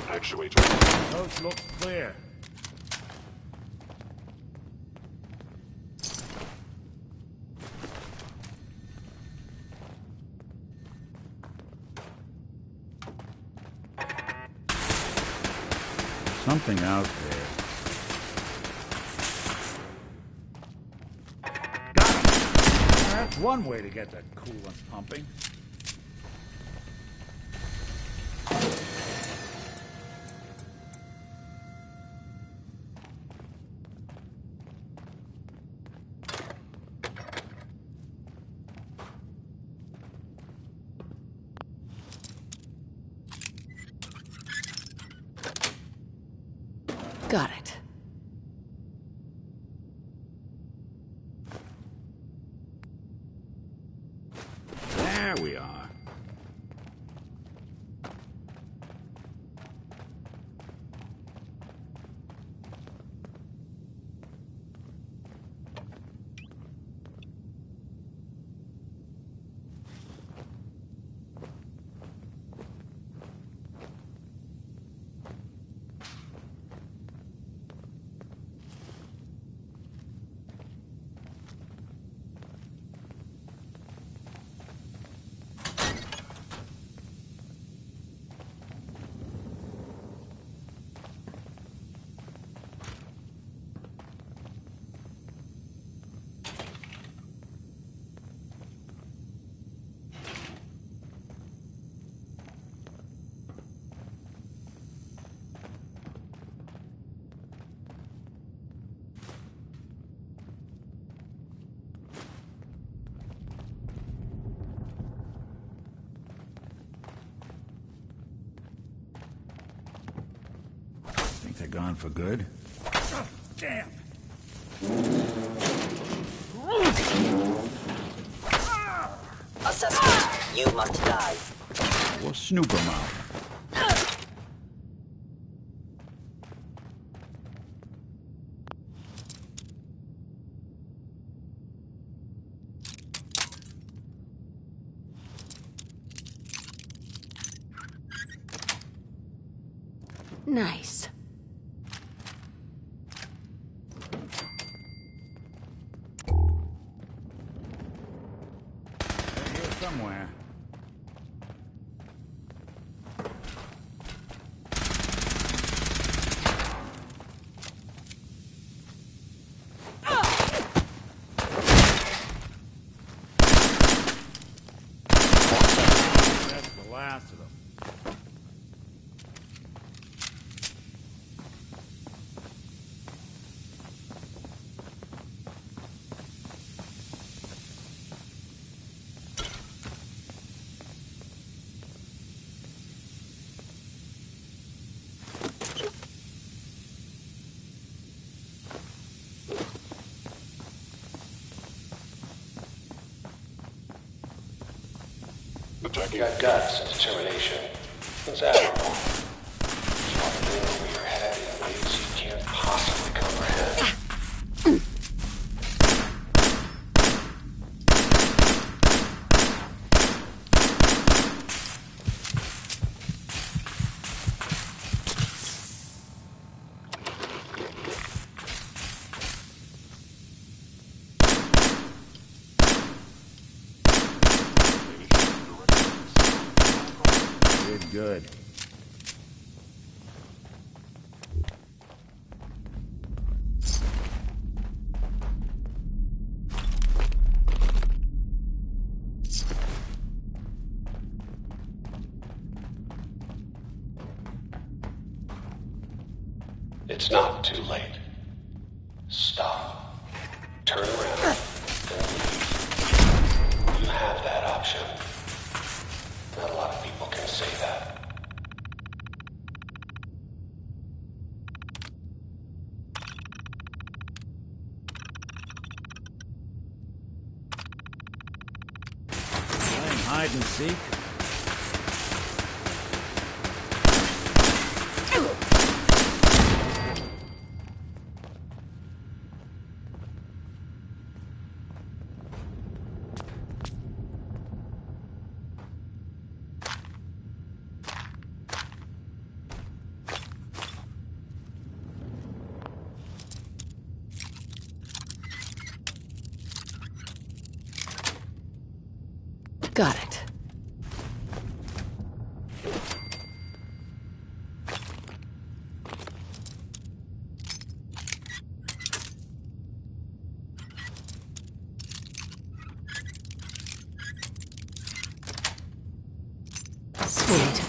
Speaker 14: Actuator.
Speaker 2: Coast looks clear. Something out there. Got him! That's one way to get that coolant pumping.
Speaker 3: Got it.
Speaker 7: There we are.
Speaker 2: Think they're gone for good? Oh, damn!
Speaker 13: Assessment. You must die.
Speaker 2: Or snooper mouth.
Speaker 3: Nice.
Speaker 7: They're here somewhere. That's the last of them.
Speaker 15: You got guts and determination. It's admirable. You want to know where you're headed in ways you can't possibly comprehend.
Speaker 2: Good.
Speaker 15: It's not too late. Stop. Turn around and leave. You have that option. Not a lot of people can say that.
Speaker 2: Playing hide and seek?
Speaker 3: Got it. Sweet.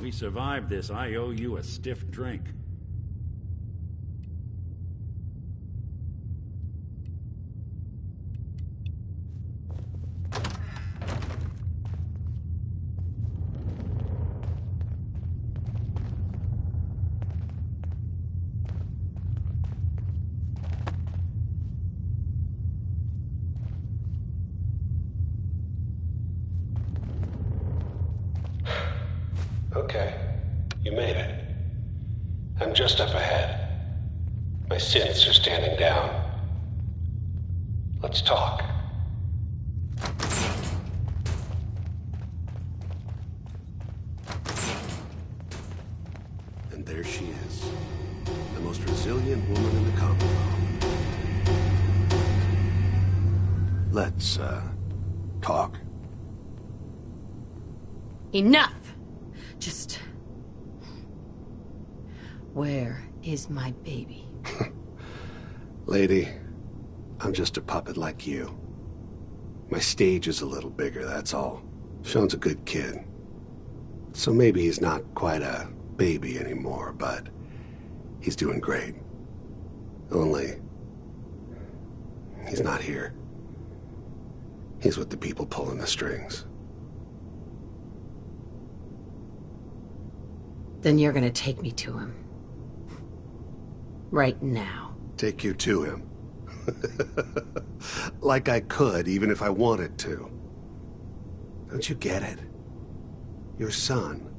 Speaker 7: We survived this. I owe you a stiff drink.
Speaker 15: Okay, you made it. I'm just up ahead. My synths are standing down. Let's talk.
Speaker 14: And there she is. The most resilient woman in the Commonwealth. Let's, talk.
Speaker 3: Enough! Just... Where is my baby?
Speaker 14: Lady, I'm just a puppet like you. My stage is a little bigger, that's all. Sean's a good kid. So maybe he's not quite a baby anymore, but he's doing great. Only, he's not here. He's with the people pulling the strings.
Speaker 3: Then you're gonna take me to him. Right now.
Speaker 14: Take you to him. Like I could, even if I wanted to. Don't you get it? Your son,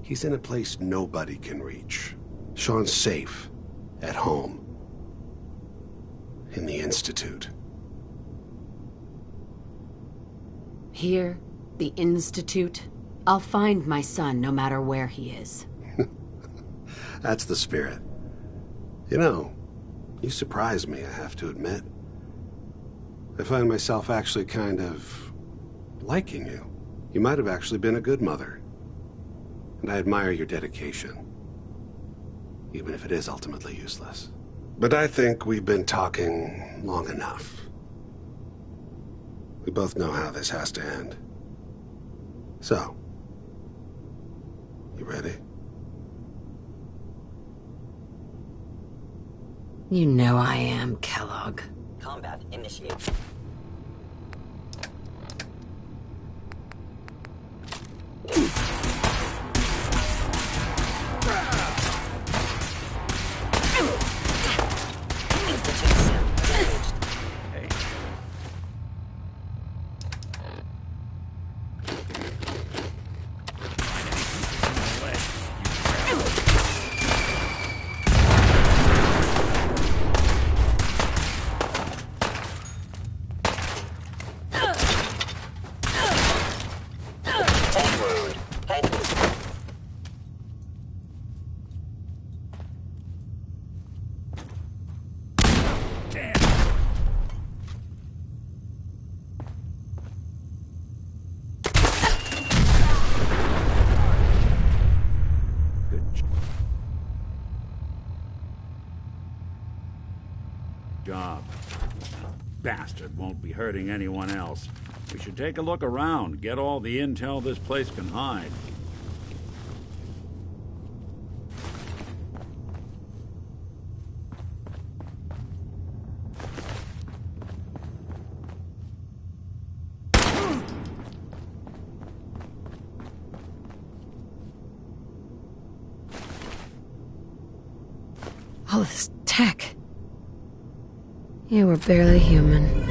Speaker 14: he's in a place nobody can reach. Sean's safe, at home. In the Institute.
Speaker 3: Here, the Institute. I'll find my son no matter where he is.
Speaker 14: That's the spirit. You know, you surprise me, I have to admit. I find myself actually kind of liking you. You might have actually been a good mother. And I admire your dedication. Even if it is ultimately useless. But I think we've been talking long enough. We both know how this has to end. So, you ready?
Speaker 3: You know I am, Kellogg.
Speaker 13: Combat initiated.
Speaker 7: Job. Bastard won't be hurting anyone else. We should take a look around, get all the intel this place can hide.
Speaker 3: All this tech. You were barely human.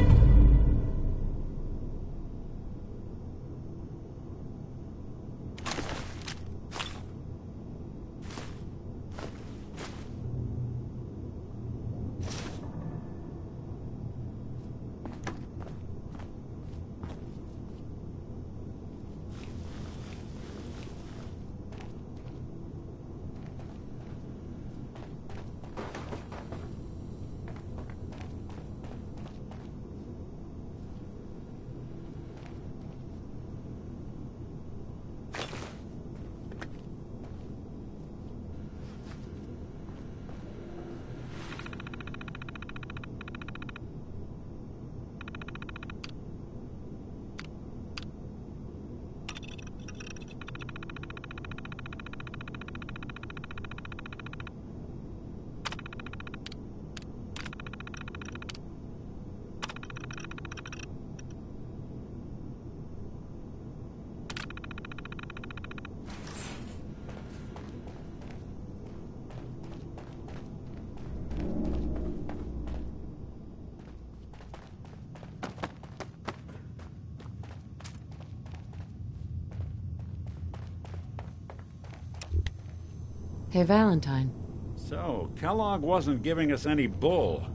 Speaker 3: Hey, Valentine.
Speaker 7: So, Kellogg wasn't giving us any bull.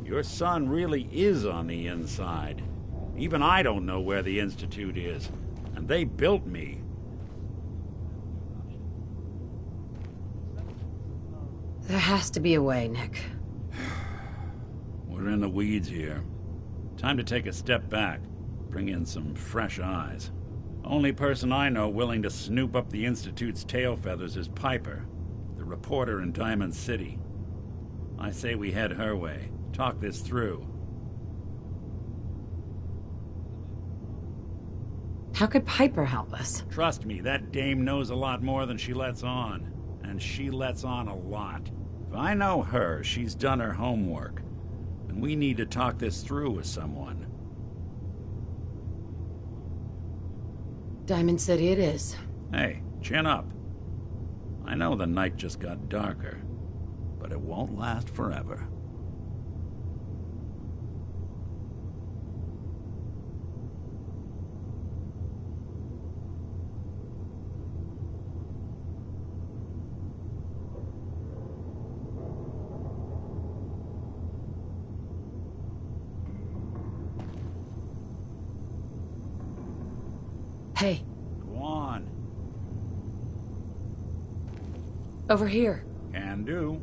Speaker 7: Your son really is on the inside. Even I don't know where the Institute is. And they built me.
Speaker 3: There has to be a way, Nick.
Speaker 7: We're in the weeds here. Time to take a step back. Bring in some fresh eyes. Only person I know willing to snoop up the Institute's tail feathers is Piper, the reporter in Diamond City. I say we head her way, talk this through.
Speaker 3: How could Piper help us?
Speaker 7: Trust me, that dame knows a lot more than she lets on. And she lets on a lot. If I know her, she's done her homework. And we need to talk this through with someone.
Speaker 3: Diamond City it is.
Speaker 7: Hey, chin up. I know the night just got darker, but it won't last forever.
Speaker 3: Hey.
Speaker 7: Go on.
Speaker 3: Over here.
Speaker 7: Can do.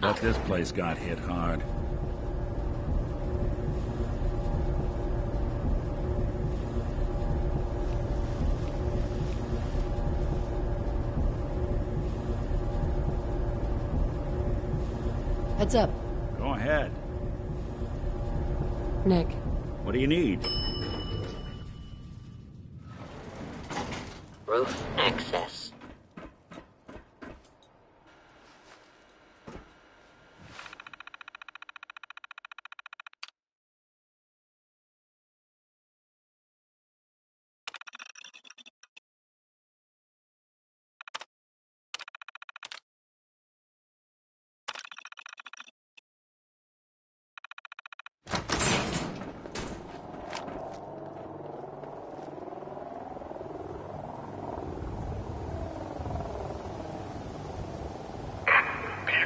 Speaker 7: Bet this place got hit hard.
Speaker 3: Heads up.
Speaker 7: Go ahead.
Speaker 3: Nick.
Speaker 7: What do you need?
Speaker 13: Roof access.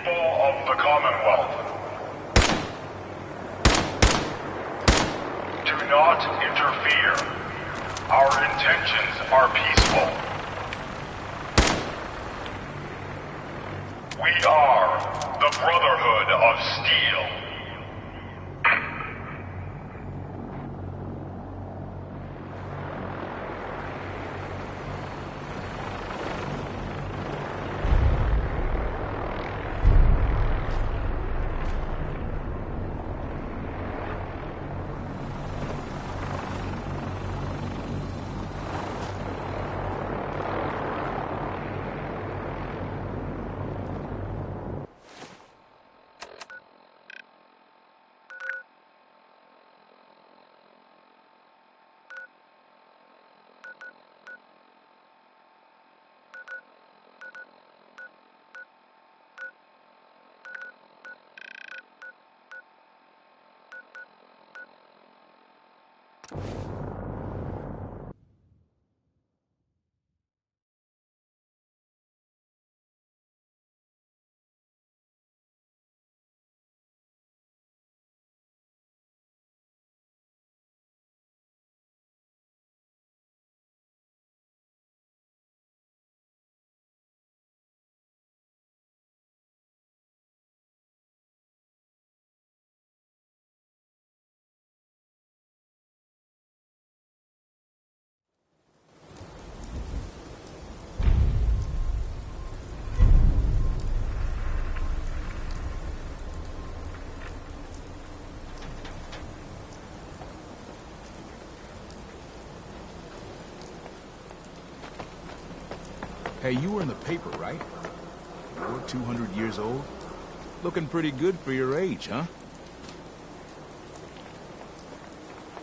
Speaker 16: Of the Commonwealth. Do not interfere. Our intentions are peaceful. We are the Brotherhood of Steel.
Speaker 10: Hey, you were in the paper, right? You're 200 years old? Looking pretty good for your age, huh?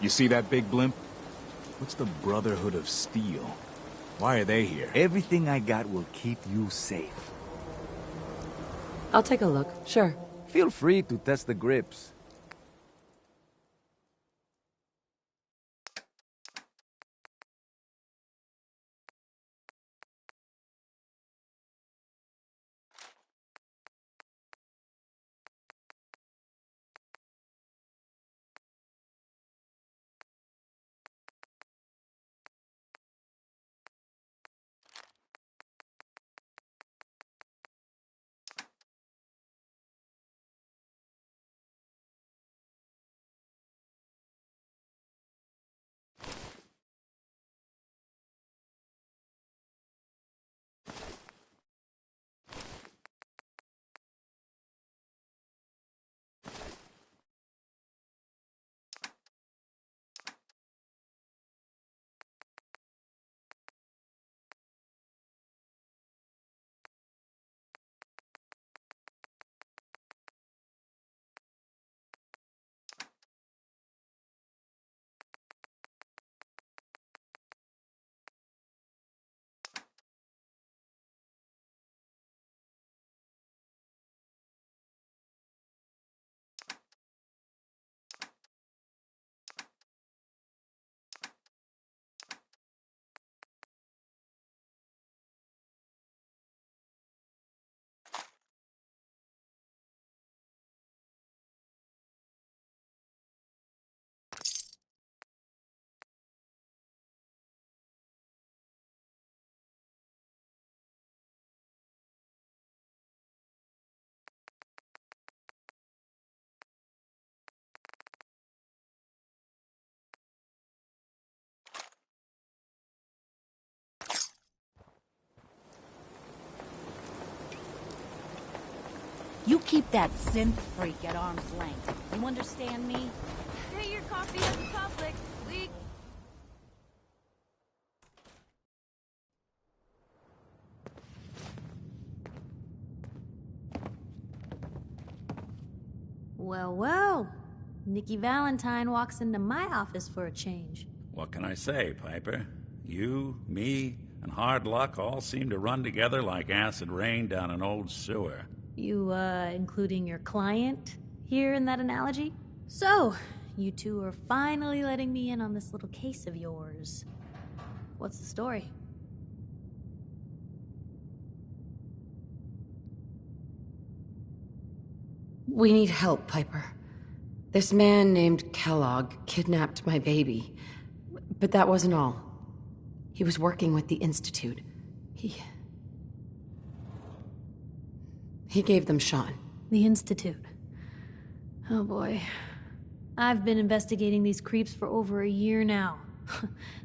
Speaker 10: You see that big blimp? What's the Brotherhood of Steel? Why are they here?
Speaker 2: Everything I got will keep you safe.
Speaker 3: I'll take a look, sure.
Speaker 2: Feel free to test the grips.
Speaker 17: You keep that synth freak at arm's length. You understand me?
Speaker 8: Pay your coffee at the public. We...
Speaker 4: Well, well. Nikki Valentine walks into my office for a change.
Speaker 7: What can I say, Piper? You, me, and hard luck all seem to run together like acid rain down an old sewer.
Speaker 4: You, including your client here in that analogy? So, you two are finally letting me in on this little case of yours. What's the story?
Speaker 3: We need help, Piper. This man named Kellogg kidnapped my baby. But that wasn't all. He was working with the Institute. He gave them Sean.
Speaker 4: The Institute. Oh boy. I've been investigating these creeps for over a year now.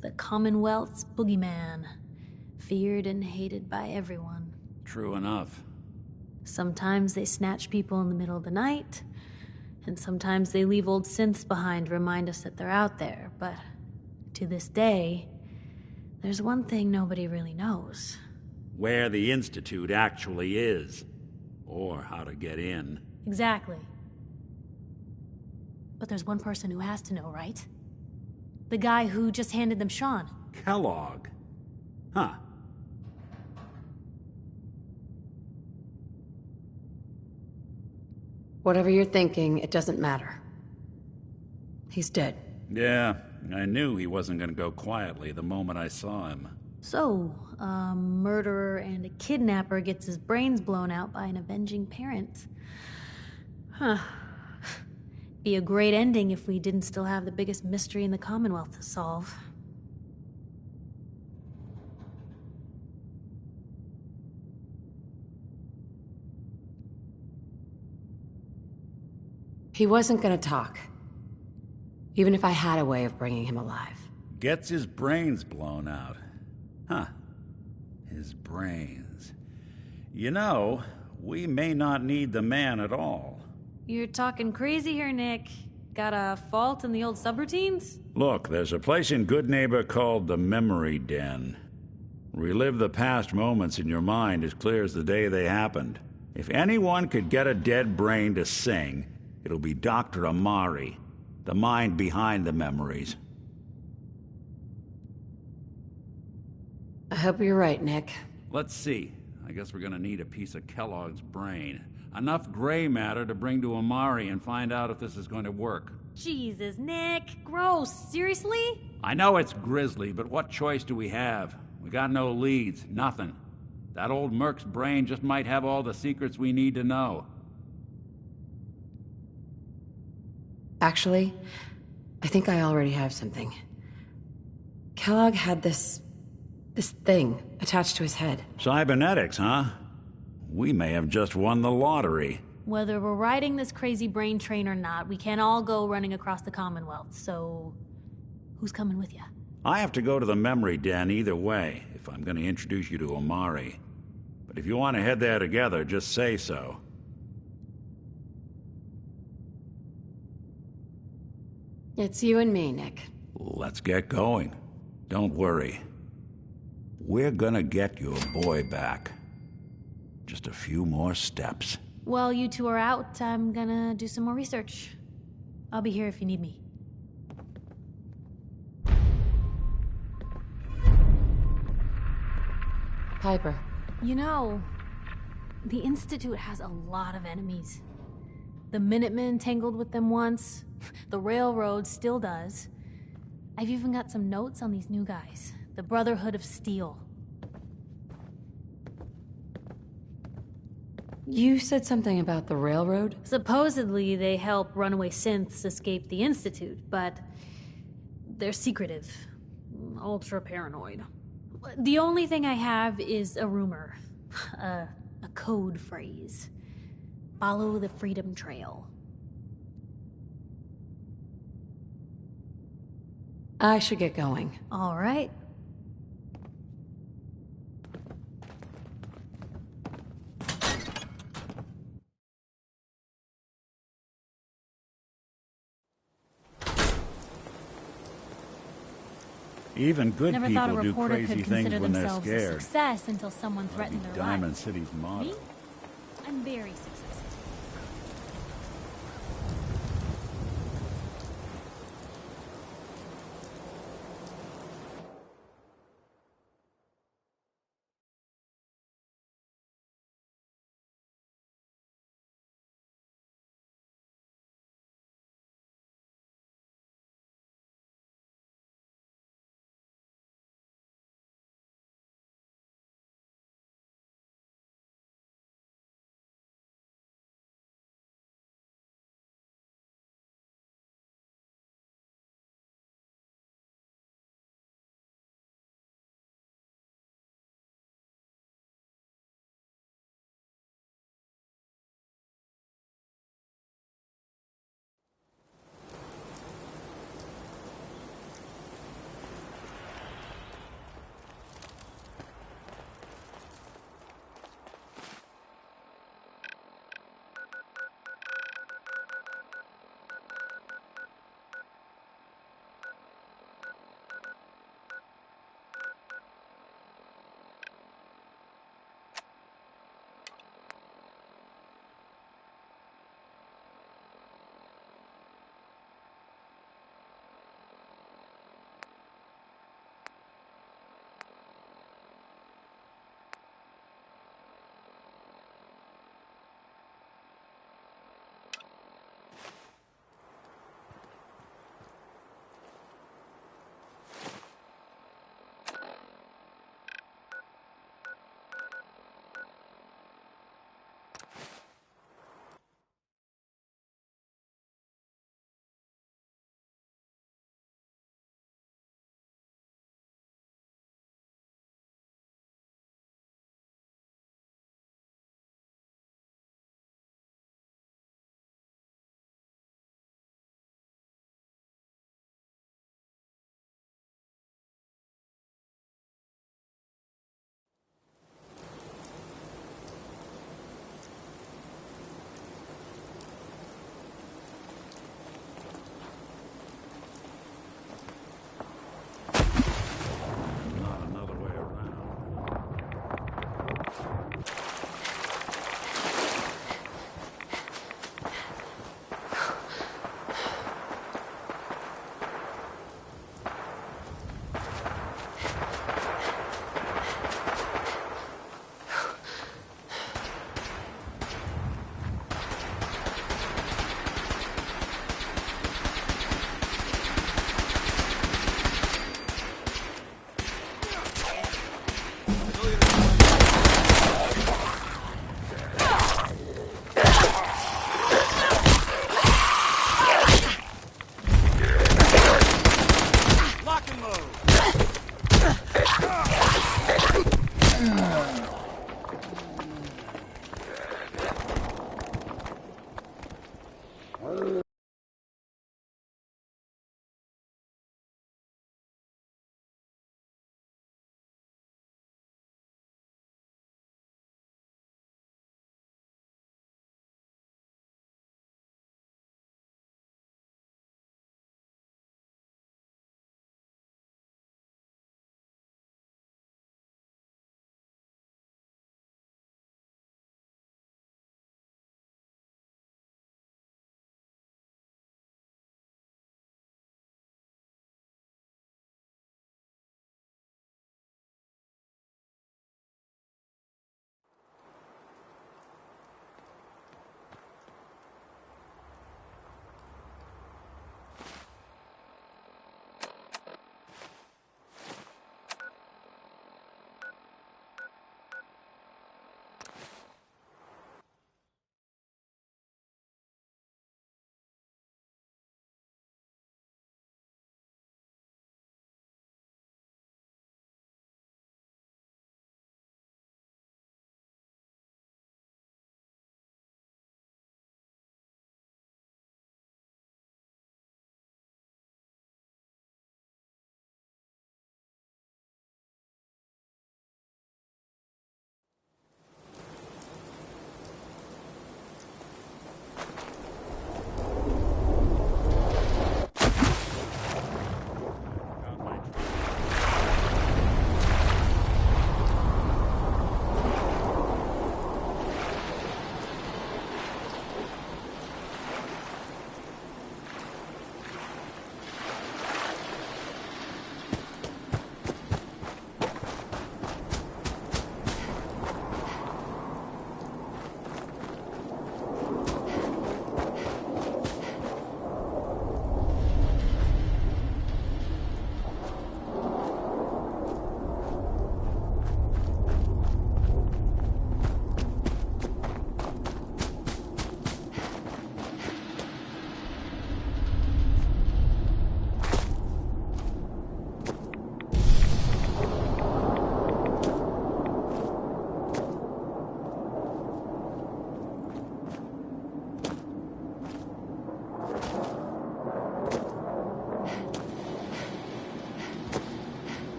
Speaker 4: The Commonwealth's boogeyman. Feared and hated by everyone.
Speaker 7: True enough.
Speaker 4: Sometimes they snatch people in the middle of the night, and sometimes they leave old synths behind to remind us that they're out there, but to this day, there's one thing nobody really knows.
Speaker 7: Where the Institute actually is. Or how to get in.
Speaker 4: Exactly. But there's one person who has to know, right? The guy who just handed them Sean.
Speaker 7: Kellogg. Huh.
Speaker 3: Whatever you're thinking, it doesn't matter. He's dead.
Speaker 7: Yeah, I knew he wasn't gonna go quietly the moment I saw him.
Speaker 4: So, a murderer and a kidnapper gets his brains blown out by an avenging parent. Huh. Be a great ending if we didn't still have the biggest mystery in the Commonwealth to solve.
Speaker 3: He wasn't gonna talk. Even if I had a way of bringing him alive.
Speaker 7: Gets his brains blown out. Huh. His brains. You know, we may not need the man at all.
Speaker 4: You're talking crazy here, Nick. Got a fault in the old subroutines?
Speaker 7: Look, there's a place in Good Neighbor called the Memory Den. Relive the past moments in your mind as clear as the day they happened. If anyone could get a dead brain to sing, it'll be Dr. Amari, the mind behind the memories.
Speaker 3: I hope you're right, Nick.
Speaker 7: Let's see. I guess we're gonna need a piece of Kellogg's brain. Enough gray matter to bring to Amari and find out if this is going to work.
Speaker 4: Jesus, Nick. Gross. Seriously?
Speaker 7: I know it's grisly, but what choice do we have? We got no leads, nothing. That old Merc's brain just might have all the secrets we need to know.
Speaker 3: Actually, I think I already have something. Kellogg had this thing attached to his head.
Speaker 7: Cybernetics, huh? We may have just won the lottery.
Speaker 4: Whether we're riding this crazy brain train or not, we can't all go running across the Commonwealth, so... who's coming with you?
Speaker 7: I have to go to the Memory Den either way, if I'm going to introduce you to Amari. But if you want to head there together, just say so.
Speaker 3: It's you and me, Nick.
Speaker 7: Let's get going. Don't worry. We're gonna get your boy back. Just a few more steps.
Speaker 4: While you two are out, I'm gonna do some more research. I'll be here if you need me.
Speaker 3: Piper.
Speaker 4: You know, the Institute has a lot of enemies. The Minutemen tangled with them once. The Railroad still does. I've even got some notes on these new guys. The Brotherhood of Steel.
Speaker 3: You said something about the Railroad?
Speaker 4: Supposedly, they help runaway synths escape the Institute, but they're secretive. Ultra paranoid. The only thing I have is a rumor. A code phrase. Follow the Freedom Trail.
Speaker 3: I should get going.
Speaker 4: All right.
Speaker 7: Even good
Speaker 4: Never thought a
Speaker 7: people do
Speaker 4: reporter
Speaker 7: crazy
Speaker 4: could
Speaker 7: things
Speaker 4: consider
Speaker 7: when they're
Speaker 4: themselves a
Speaker 7: scared.
Speaker 4: success until someone
Speaker 7: That'd be
Speaker 4: threatened their
Speaker 7: Diamond
Speaker 4: life.
Speaker 7: City's motto.
Speaker 4: Me? I'm very successful.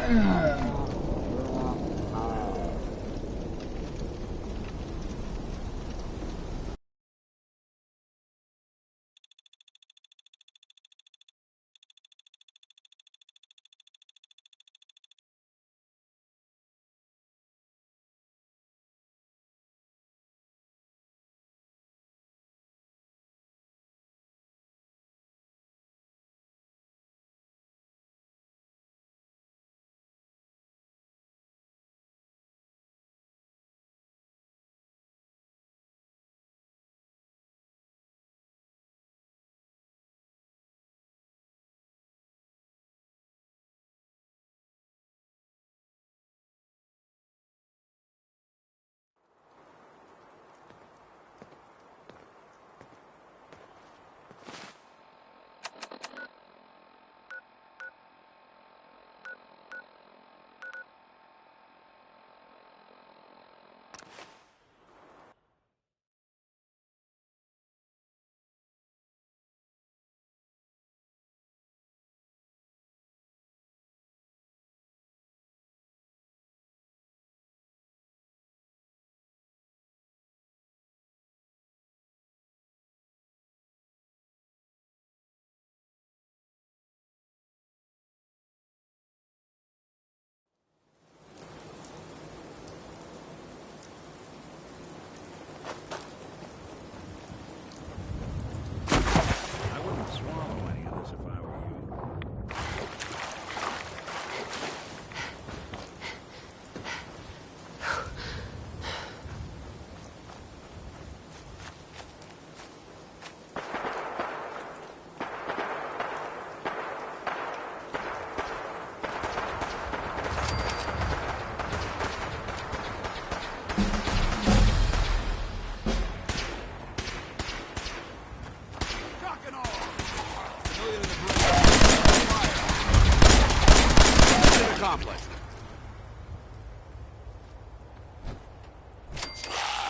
Speaker 7: I wouldn't swallow any of this if I were you.
Speaker 18: Accomplished.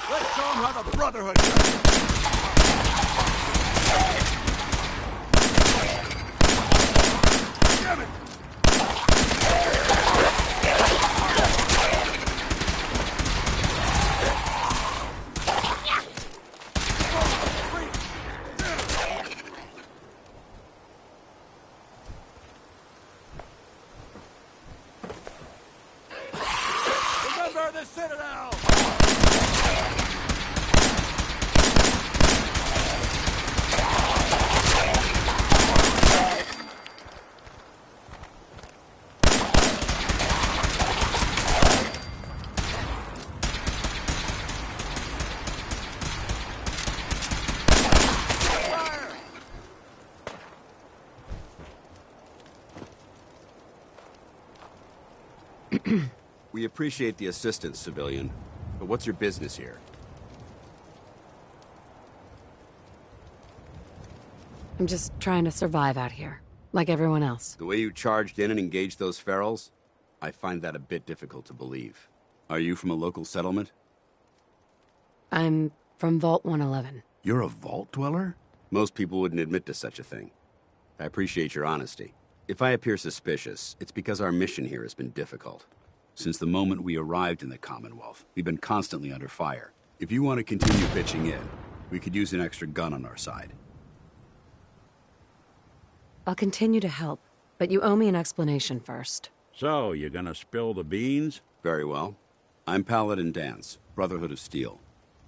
Speaker 18: Let's show them how the Brotherhood does it. Damn it! Remember the Citadel!
Speaker 19: We appreciate the assistance, civilian. But what's your business here?
Speaker 3: I'm just trying to survive out here, like everyone else.
Speaker 19: The way you charged in and engaged those ferals? I find that a bit difficult to believe. Are you from a local settlement?
Speaker 3: I'm from Vault 111.
Speaker 19: You're a vault dweller? Most people wouldn't admit to such a thing. I appreciate your honesty. If I appear suspicious, it's because our mission here has been difficult. Since the moment we arrived in the Commonwealth, we've been constantly under fire. If you want to continue pitching in, we could use an extra gun on our side.
Speaker 3: I'll continue to help, but you owe me an explanation first.
Speaker 7: So, you gonna spill the beans?
Speaker 19: Very well. I'm Paladin Dance, Brotherhood of Steel.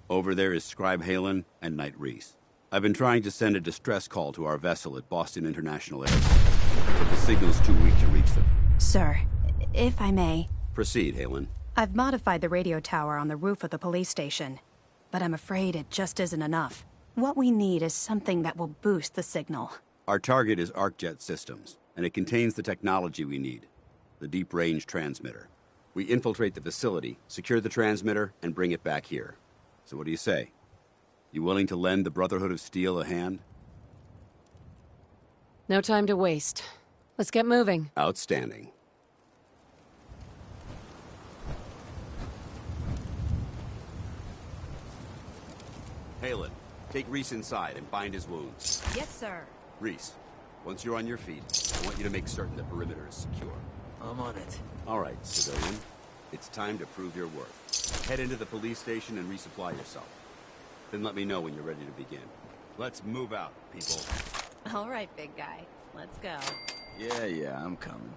Speaker 19: Over there is Scribe Halen and Knight Reese. I've been trying to send a distress call to our vessel at Boston International Airport, but the signal's too weak to reach them.
Speaker 6: Sir, if I may...
Speaker 19: Proceed, Halen.
Speaker 6: I've modified the radio tower on the roof of the police station, but I'm afraid it just isn't enough. What we need is something that will boost the signal.
Speaker 19: Our target is ArcJet Systems, and it contains the technology we need. The deep-range transmitter. We infiltrate the facility, secure the transmitter, and bring it back here. So what do you say? You willing to lend the Brotherhood of Steel a hand?
Speaker 3: No time to waste. Let's get moving.
Speaker 19: Outstanding. Halen, take Reese inside and bind his wounds.
Speaker 6: Yes, sir.
Speaker 19: Reese, once you're on your feet, I want you to make certain the perimeter is secure.
Speaker 5: I'm on it.
Speaker 19: All right, civilian. It's time to prove your worth. Head into the police station and resupply yourself. Then let me know when you're ready to begin. Let's move out, people.
Speaker 6: All right, big guy. Let's go.
Speaker 2: Yeah, I'm coming.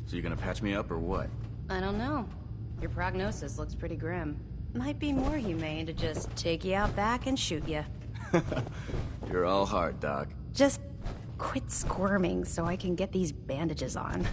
Speaker 2: So you gonna patch me up or what?
Speaker 6: I don't know. Your prognosis looks pretty grim. Might be more humane to just take you out back and shoot you.
Speaker 2: You're all heart, Doc.
Speaker 6: Just quit squirming so I can get these bandages on.